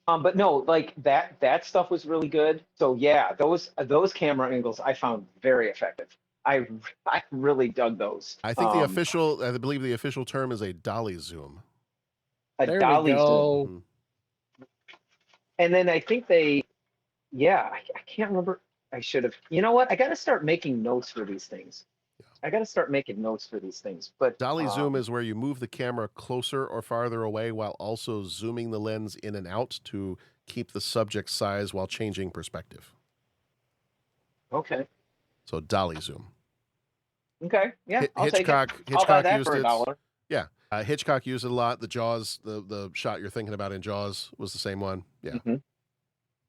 But no, like that stuff was really good. So yeah, those camera angles I found very effective. I really dug those. I think I believe the official term is a dolly zoom. Dolly zoom. And then I think I can't remember. I should have. You know what? I got to start making notes for these things. But dolly zoom is where you move the camera closer or farther away while also zooming the lens in and out to keep the subject size while changing perspective. Okay. So dolly zoom. Okay. Yeah. Hitchcock used it. $1. Yeah. Hitchcock used it a lot. The Jaws, the shot you're thinking about in Jaws was the same one. Yeah.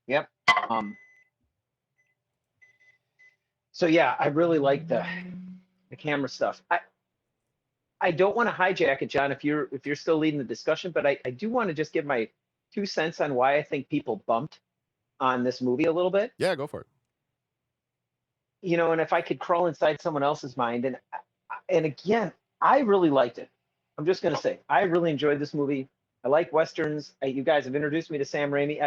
Yep. So yeah, I really like the camera stuff. I don't want to hijack it, John, if you're still leading the discussion, but I do want to just give my 2 cents on why I think people bumped on this movie a little bit. Yeah, go for it. And if I could crawl inside someone else's mind, and again, I really liked it. I'm just going to say, I really enjoyed this movie. I like Westerns. You guys have introduced me to Sam Raimi.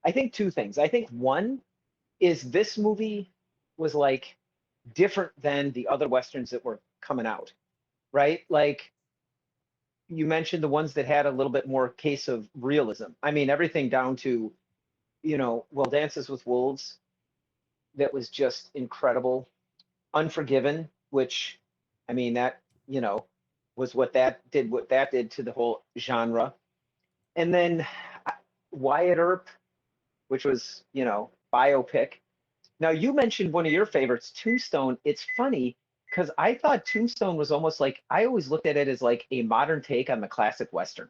I think 2 things. I think one is this movie was like different than the other Westerns that were coming out, right? Like you mentioned the ones that had a little bit more case of realism. I mean, everything down to, Dances with Wolves, that was just incredible. Unforgiven, which, I mean, that, was what that did to the whole genre. And then Wyatt Earp, which was, biopic. Now, you mentioned one of your favorites, Tombstone. It's funny because I thought Tombstone was almost like, I always looked at it as like a modern take on the classic Western.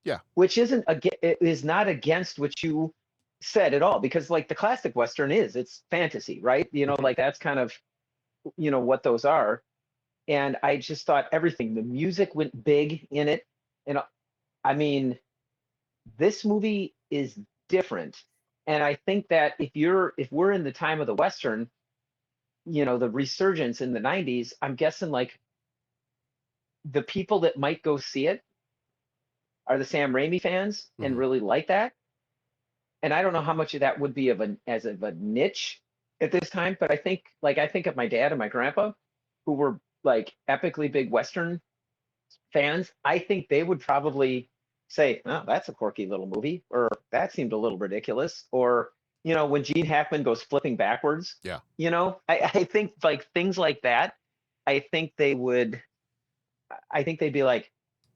Yeah. Which is not against what you said at all, because like the classic Western it's fantasy, right? Like that's kind of, what those are. And I just thought everything, the music went big in it. And I mean, this movie is different. And I think that if we're in the time of the Western, the resurgence in the 90s, I'm guessing like the people that might go see it are the Sam Raimi fans and really like that. And I don't know how much of that would be as of a niche at this time. But I think of my dad and my grandpa, who were like epically big Western fans. I think they would probably say, "Oh, that's a quirky little movie," or "That seemed a little ridiculous," or when Gene Hackman goes flipping backwards. Yeah. I think like things like that. I think they would. I think they'd be like,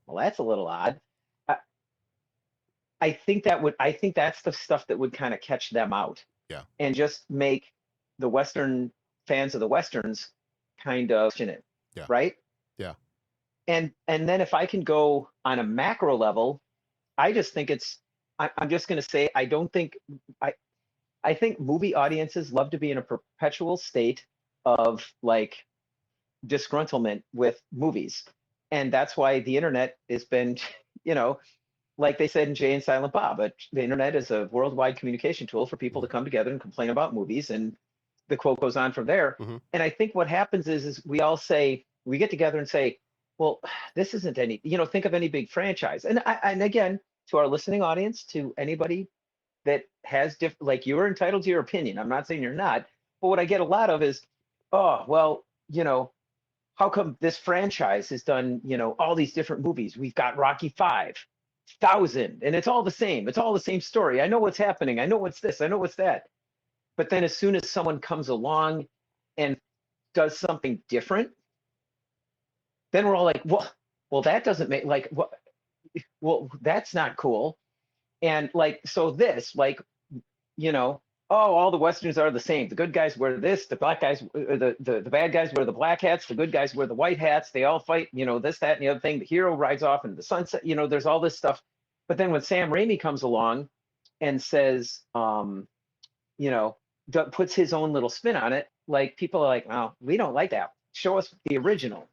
"Well, that's a little odd." I think that's the stuff that would kind of catch them out. Yeah. And just make the Western fans of the Westerns kind of question it. Yeah. Right. Yeah. And then if I can go on a macro level, I just think I'm just going to say, I think movie audiences love to be in a perpetual state of like disgruntlement with movies. And that's why the internet has been, like they said in Jay and Silent Bob, the internet is a worldwide communication tool for people to come together and complain about movies. And the quote goes on from there. Mm-hmm. And I think what happens is we get together and say, well, this isn't any, think of any big franchise. And again, to our listening audience, to anybody that has like, you're entitled to your opinion. I'm not saying you're not, but what I get a lot of is, oh, well, how come this franchise has done, all these different movies? We've got Rocky 5,000, and it's all the same. It's all the same story. I know what's happening. I know what's this. I know what's that. But then as soon as someone comes along and does something different, then we're all like, well, that doesn't make like what? Well, that's not cool. And like, so this, like, all the Westerns are the same. The good guys wear this, the black guys, the bad guys wear the black hats, the good guys wear the white hats. They all fight, this, that, and the other thing. The hero rides off into the sunset. There's all this stuff. But then when Sam Raimi comes along and says, puts his own little spin on it, like people are like, oh, we don't like that. Show us the original.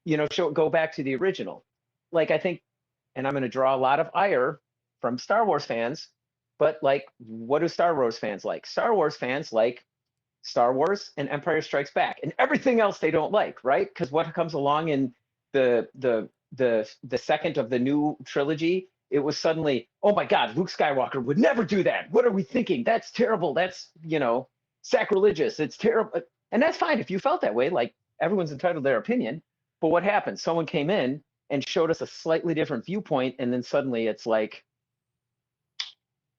Go back to the original. Like, I think, and I'm going to draw a lot of ire from Star Wars fans, but like, what do Star Wars fans like? Star Wars fans like Star Wars and Empire Strikes Back, and everything else they don't like, right? Because what comes along in the second of the new trilogy, it was suddenly, oh my God, Luke Skywalker would never do that. What are we thinking? That's terrible. That's sacrilegious. It's terrible, and that's fine if you felt that way. Like, everyone's entitled to their opinion. But what happened? Someone came in and showed us a slightly different viewpoint, and then suddenly it's like,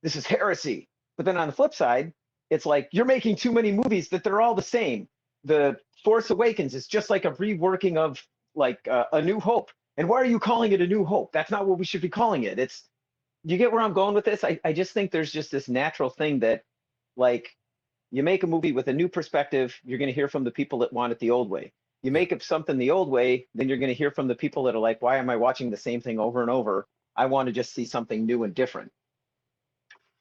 this is heresy. But then on the flip side, it's like, you're making too many movies that they're all the same. The Force Awakens is just like a reworking of like A New Hope. And why are you calling it A New Hope? That's not what we should be calling it. You get where I'm going with this? I just think there's just this natural thing that, like, you make a movie with a new perspective, you're going to hear from the people that want it the old way. You make up something the old way, then you're going to hear from the people that are like, why am I watching the same thing over and over? I want to just see something new and different.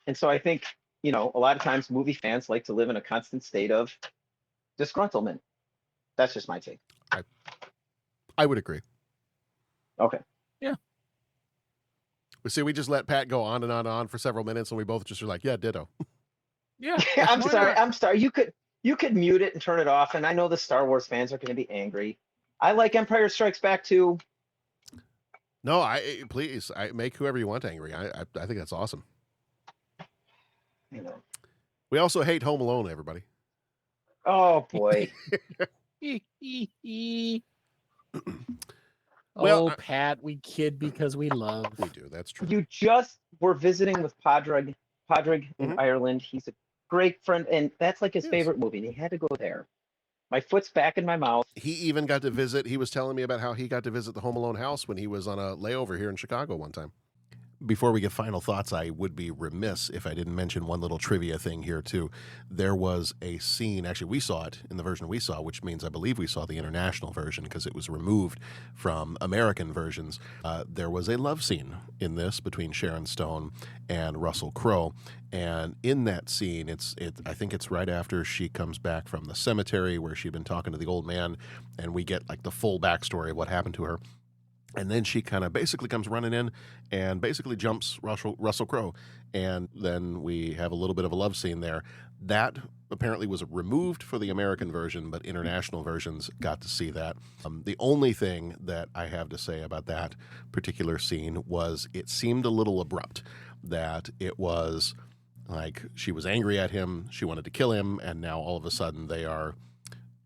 And so I think, a lot of times movie fans like to live in a constant state of disgruntlement. That's just my take. I would agree. Okay. Yeah. We just let Pat go on and on and on for several minutes, and we both just are like, yeah, ditto. Yeah. I'm sorry. You could mute it and turn it off. And I know the Star Wars fans are going to be angry. I like Empire Strikes Back too. No, please, make whoever you want angry. I think that's awesome. We also hate Home Alone, everybody. Oh boy. Well, Pat, we kid because we love. We do. That's true. You just were visiting with Padraig in Ireland. He's a great friend, and that's like his favorite movie, and he had to go there. My foot's back in my mouth. He even got to visit. He was telling me about how he got to visit the Home Alone house when he was on a layover here in Chicago one time. Before we get final thoughts, I would be remiss if I didn't mention one little trivia thing here, too. There was a scene, actually, we saw it in the version we saw, which means I believe we saw the international version because it was removed from American versions. There was a love scene in this between Sharon Stone and Russell Crowe. And in that scene, I think it's right after she comes back from the cemetery where she'd been talking to the old man, and we get like the full backstory of what happened to her. And then she kind of basically comes running in and basically jumps Russell Crowe. And then we have a little bit of a love scene there. That apparently was removed for the American version, but international versions got to see that. The only thing that I have to say about that particular scene was it seemed a little abrupt, that it was Like, she was angry at him, she wanted to kill him, and now all of a sudden they are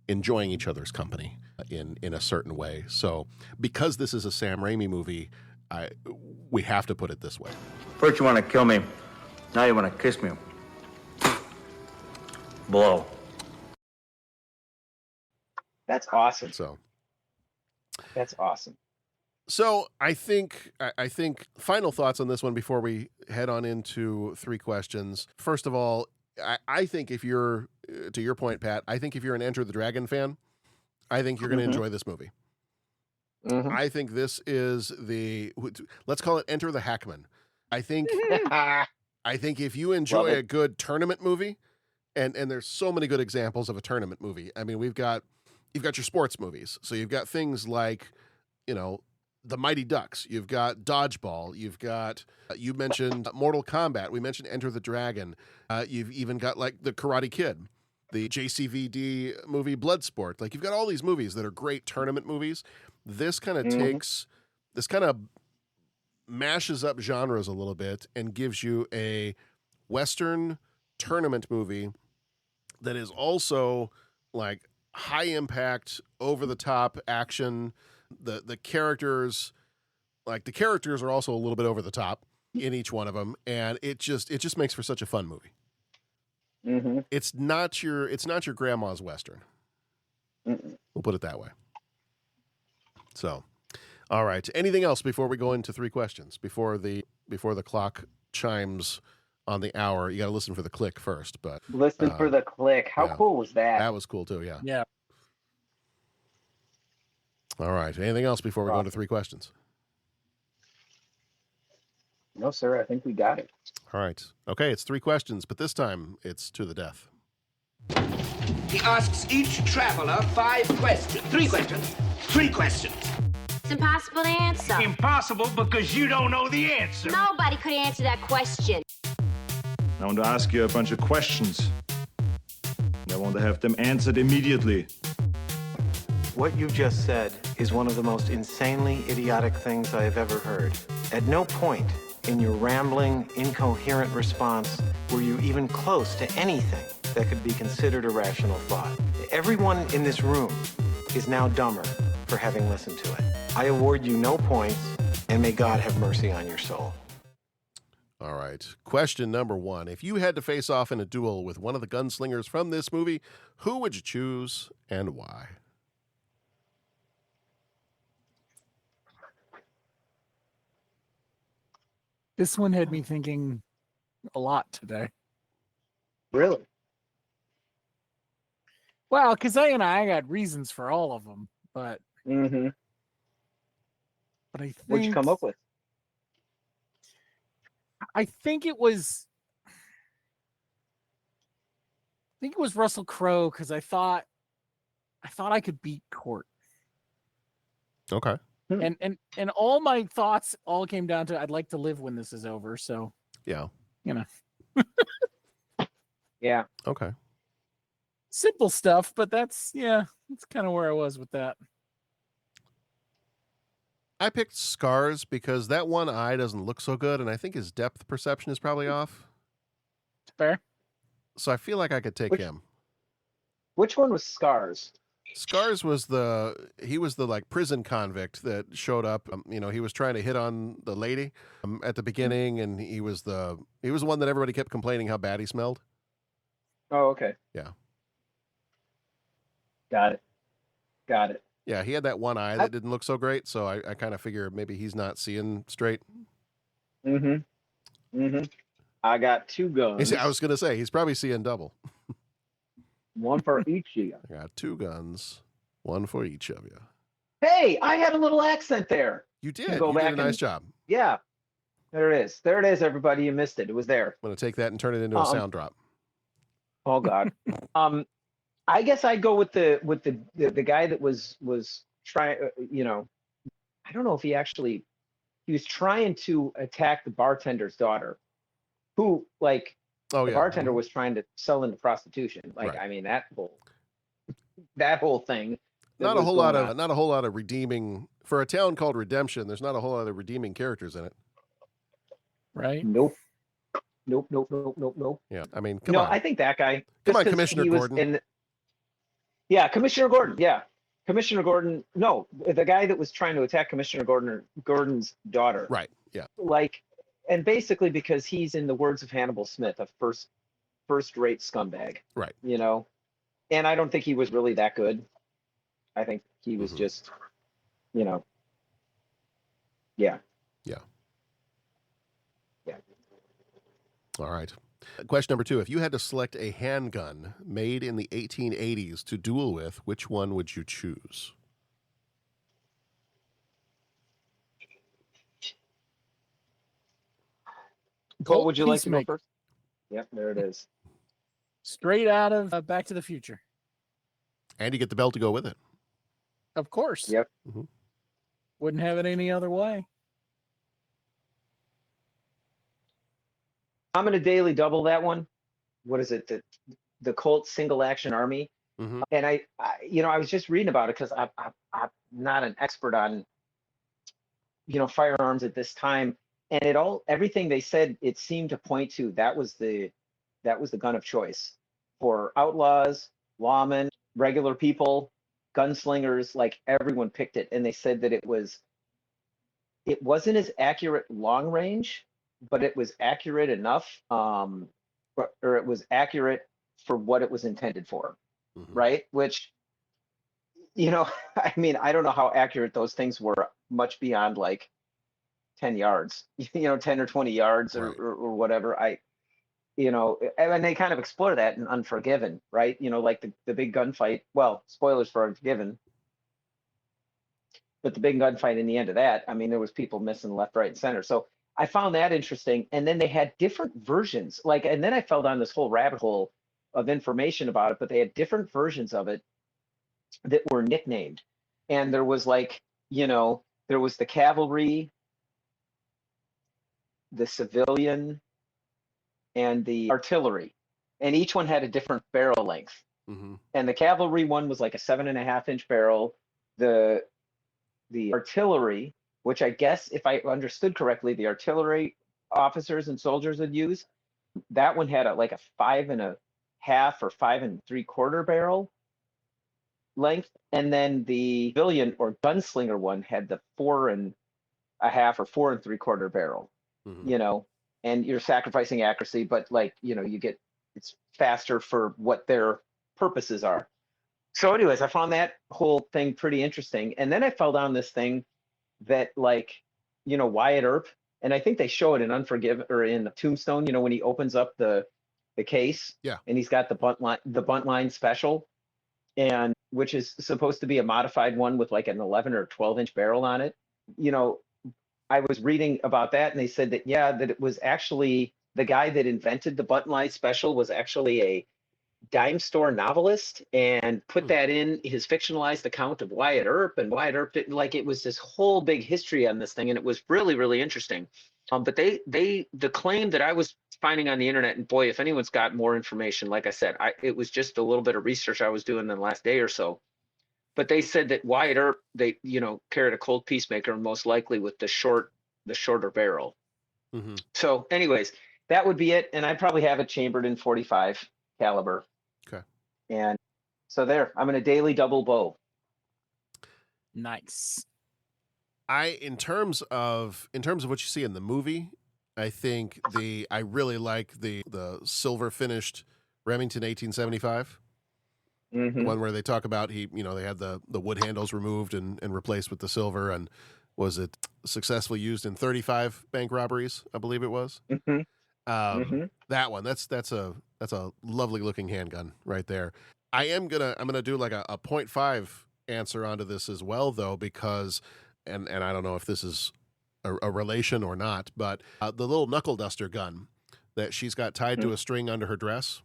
enjoying each other's company in a certain way. So because this is a Sam Raimi movie, we have to put it this way. First you want to kill me, now you want to kiss me. Blow. That's awesome. So that's awesome. So I think final thoughts on this one before we head on into 3 questions. First of all, I think if you're, to your point, Pat, I think if you're an Enter the Dragon fan, I think you're going to enjoy this movie. I think this is let's call it Enter the Hackman. I think if you enjoy a good tournament movie, and there's so many good examples of a tournament movie. I mean, you've got your sports movies. So you've got things like, The Mighty Ducks. You've got Dodgeball. You've got, you mentioned Mortal Kombat. We mentioned Enter the Dragon. You've even got like The Karate Kid, the JCVD movie Bloodsport. Like, you've got all these movies that are great tournament movies. This kind of mashes up genres a little bit and gives you a Western tournament movie that is also like high impact, over the top action. The characters are also a little bit over the top in each one of them, and it just makes for such a fun movie. It's not your grandma's Western. We'll put it that way. So, all right. Anything else before we go into 3 questions? Before the clock chimes on the hour, you got to listen for the click first. But listen for the click. How cool was that? That was cool too. Yeah. Yeah. All right. Anything else before we go into 3 questions? No, sir. I think we got it. All right. Okay. It's 3 questions, but this time it's to the death. He asks each traveler 5 questions. 3 questions. 3 questions. It's impossible to answer. Impossible because you don't know the answer. Nobody could answer that question. I want to ask you a bunch of questions. I want to have them answered immediately. What you just said is one of the most insanely idiotic things I have ever heard. At no point in your rambling, incoherent response were you even close to anything that could be considered a rational thought. Everyone in this room is now dumber for having listened to it. I award you no points, and may God have mercy on your soul. All right. Question number 1. If you had to face off in a duel with one of the gunslingers from this movie, who would you choose and why? This one had me thinking a lot today. Really? Well, because I got reasons for all of them, but but I think, what'd you come up with? I think it was Russell Crowe, because I thought I could beat Court. Okay. And all my thoughts all came down to I'd like to live when this is over. So yeah, yeah. Okay. Simple stuff, but that's kind of where I was with that. I picked Scars because that one eye doesn't look so good, and I think his depth perception is probably off. Fair. So I feel like I could take him. Which one was Scars? Scars was he was the like prison convict that showed up. He was trying to hit on the lady at the beginning, and he was the one that everybody kept complaining how bad he smelled. Oh, okay. Yeah. Got it. Yeah, he had that one eye that didn't look so great, so I kind of figure maybe he's not seeing straight. I got 2 guns. I was gonna say he's probably seeing double. One for each of you. I got 2 guns, 1 for each of you. Hey, I had a little accent there. You did. Go you back did a nice job. Yeah. There it is. There it is, everybody. You missed it. It was there. I'm gonna take that and turn it into a sound drop. Oh God. I guess I'd go with the guy that was trying. I don't know if he was trying to attack the bartender's daughter, who the bartender was trying to sell into prostitution. Right. I mean that whole thing. Not a whole lot of redeeming for a town called Redemption. There's not a whole lot of redeeming characters in it. Right. Nope. Nope, nope, nope, nope, nope. Yeah, I mean, come No, on. I think that guy. Come just on, 'cause Commissioner he was Gordon. Yeah, Commissioner Gordon. Yeah, Commissioner Gordon. No, the guy that was trying to attack Gordon's daughter. Right. Yeah. Like, and basically because he's, in the words of Hannibal Smith, a first-rate scumbag. Right. You know, and I don't think he was really that good. I think he was just, you know, yeah. Yeah. Yeah. All right. Question number 2. If you had to select a handgun made in the 1880s to duel with, which one would you choose? What would you like to go Peacemaker. first? Yep, there it is. Straight out of Back to the Future. And you get the belt to go with it. Of course. Yep. Wouldn't have it any other way. I'm going to daily double that one. What is it? The Colt Single Action Army. And I was just reading about it because I'm not an expert on, firearms at this time. And everything they said, it seemed to point to that was the gun of choice for outlaws, lawmen, regular people, gunslingers. Like, everyone picked it, and they said that it wasn't as accurate long range, but it was accurate enough, or it was accurate for what it was intended for, right? Which, I mean, I don't know how accurate those things were, much beyond like 10 yards, 10 or 20 yards or whatever. And they kind of explore that in Unforgiven, right? Like the big gunfight. Well, spoilers for Unforgiven. But the big gunfight in the end of that, I mean, there was people missing left, right, and center. So I found that interesting. And then they had different versions. And then I fell down this whole rabbit hole of information about it, but they had different versions of it that were nicknamed. And there was there was the cavalry, the civilian, and the artillery. And each one had a different barrel length. And the cavalry one was like a 7.5-inch barrel. The artillery, which I guess, if I understood correctly, the artillery officers and soldiers would use, that one had a 5.5 or 5 3/4 barrel length. And then the civilian or gunslinger one had the 4.5 or 4 3/4 barrel, and you're sacrificing accuracy, but it's faster for what their purposes are. So anyways, I found that whole thing pretty interesting. And then I fell down this thing that Wyatt Earp, and I think they show it in Unforgiven or in Tombstone, when he opens up the case, and he's got the bunt line special, and which is supposed to be a modified one with like an 11 or 12-inch barrel on it. I was reading about that, and they said that that it was actually the guy that invented the bunt line special was actually a dime store novelist, and put that in his fictionalized account of Wyatt Earp. And Wyatt Earp didn't, it was this whole big history on this thing, and it was really, really interesting. But the claim that I was finding on the internet, and boy, if anyone's got more information, like I said, it was just a little bit of research I was doing in the last day or so. But they said that Wyatt Earp, they carried a Colt Peacemaker, and most likely with the shorter barrel. So anyways, that would be it. And I'd probably have it chambered in .45 caliber. Okay. And so there, I'm going to daily double bow. Nice. In terms of what you see in the movie, I think I really like the silver finished Remington 1875. The one where they talk about they had the wood handles removed and replaced with the silver, and was it successfully used in 35 bank robberies, I believe it was. That one, that's a lovely looking handgun right there. I'm gonna do like a 0.5 answer onto this as well, though, because and I don't know if this is a relation or not, but the little knuckle duster gun that she's got tied to a string under her dress.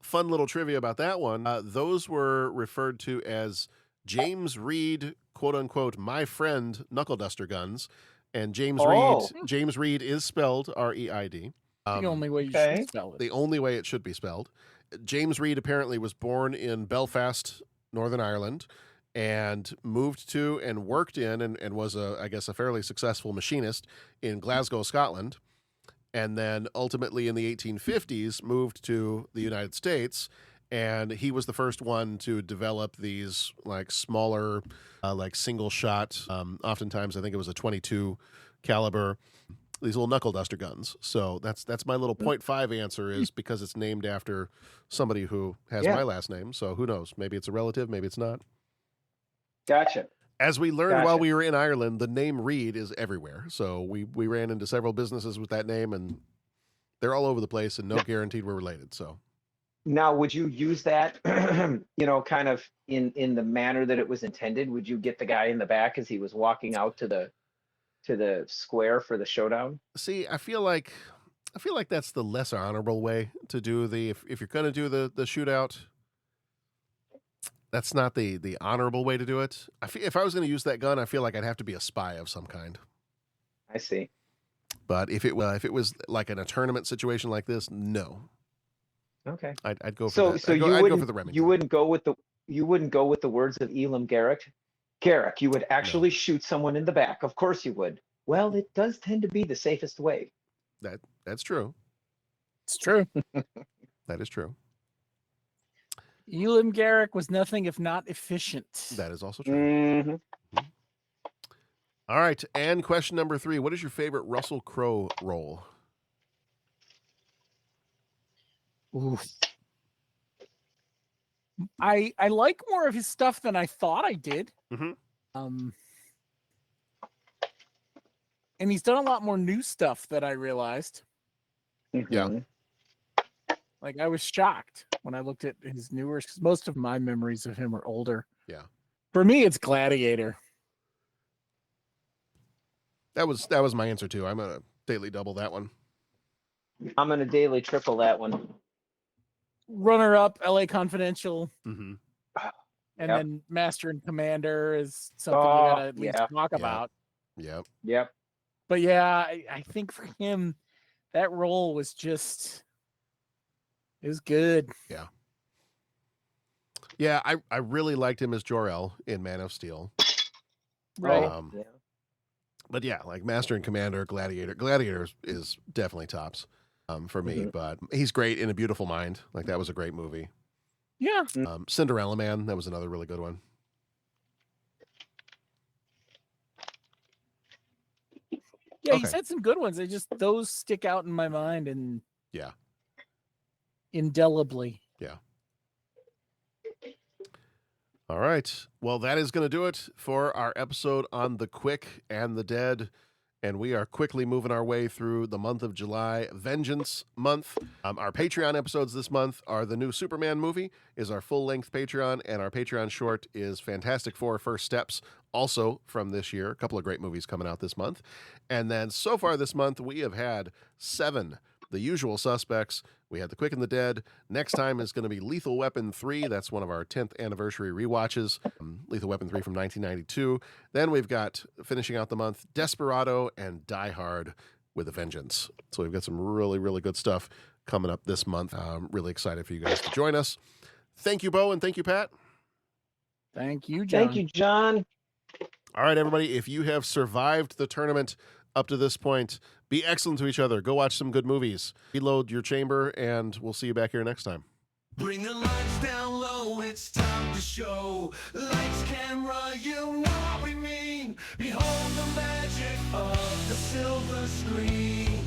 Fun little trivia about that one. Those were referred to as James Reed, quote unquote, my friend knuckle duster guns. And James Reed is spelled R-E-I-D. The only way you should spell it. The only way it should be spelled. James Reed apparently was born in Belfast, Northern Ireland, and moved to and worked in and was I guess a fairly successful machinist in Glasgow, Scotland. and then ultimately in the 1850s moved to the United States. And he was the first one to develop these like smaller, like single shot. Oftentimes, I think it was a .22 caliber. These little knuckle duster guns. So that's my little .5 answer is because it's named after somebody who has my last name. So who knows? Maybe it's a relative. Maybe it's not. Gotcha. As we learned while we were in Ireland, the name Reed is everywhere. So we ran into several businesses with that name, and they're all over the place, and no guaranteed we're related. So. Now, would you use that, kind of in the manner that it was intended? Would you get the guy in the back as he was walking out to the square for the showdown? See, I feel like that's the less honorable way to do if you're going to do the shootout. That's not the honorable way to do it. If I was going to use that gun, I feel like I'd have to be a spy of some kind. I see. But if it was like in a tournament situation like this, no. Okay. I'd go for that. So you I'd go for the Remington. You wouldn't go with the words of Elam Garrick. Garrick, you would actually shoot someone in the back. Of course you would. Well, it does tend to be the safest way. That's true. It's true. That is true. Elam Garrick was nothing if not efficient. That is also true. Mm-hmm. All right, and question number 3. What is your favorite Russell Crowe role? Oof. I like more of his stuff than I thought I did. Mm-hmm. And he's done a lot more new stuff that I realized. Mm-hmm. Yeah. Like I was shocked when I looked at his newer, because most of my memories of him are older. Yeah. For me, it's Gladiator. That was my answer too. I'm gonna daily double that one. I'm gonna daily triple that one. Runner up, LA Confidential. Mm-hmm. And then Master and Commander is something you gotta at least talk about. Yep. Yep. But yeah, I think for him, that role was just, it was good. Yeah. Yeah, I really liked him as Jor-El in Man of Steel. Right. But yeah, like Master and Commander, Gladiator. Gladiator is definitely tops for me, but he's great in A Beautiful Mind. Like that was a great movie. Yeah. Cinderella Man, that was another really good one. Yeah, he's had some good ones. Those stick out in my mind and indelibly. Yeah. All right. Well, that is going to do it for our episode on The Quick and the Dead. And we are quickly moving our way through the month of July, Vengeance Month. Our Patreon episodes this month are the new Superman movie, is our full-length Patreon, and our Patreon short is Fantastic Four First Steps, also from this year. A couple of great movies coming out this month. And then so far this month, we have had 7 The Usual Suspects. We had The Quick and the Dead. Next time is going to be Lethal Weapon 3. That's one of our 10th anniversary rewatches. Lethal Weapon 3 from 1992. Then we've got, finishing out the month, Desperado and Die Hard with a Vengeance. So we've got some really, really good stuff coming up this month. I'm really excited for you guys to join us. Thank you, Bo, and thank you, Pat. Thank you, John. Thank you, John. All right, everybody, if you have survived the tournament up to this point, be excellent to each other. Go watch some good movies. Reload your chamber, and we'll see you back here next time. Bring the lights down low, it's time to show. Lights, camera, you know what we mean. Behold the magic of the silver screen.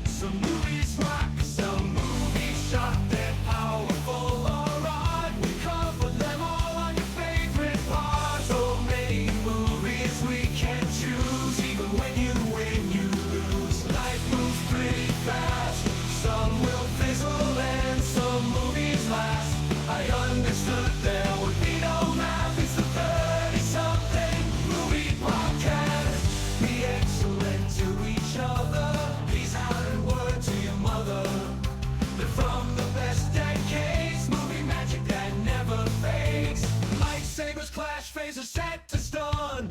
Some movies rock, some movies shock, they're powerful, alright. We cover them all on your favorite parts. So many movies we can choose, even when you win, you lose. Life moves pretty fast, some will fizzle and some movies last. I understood there would be no math, it's the 30-something movie podcast. Be excellent to each other, please add a word to your mother. They're from the best decades, movie magic that never fades. Lightsabers clash, phasers set to stun.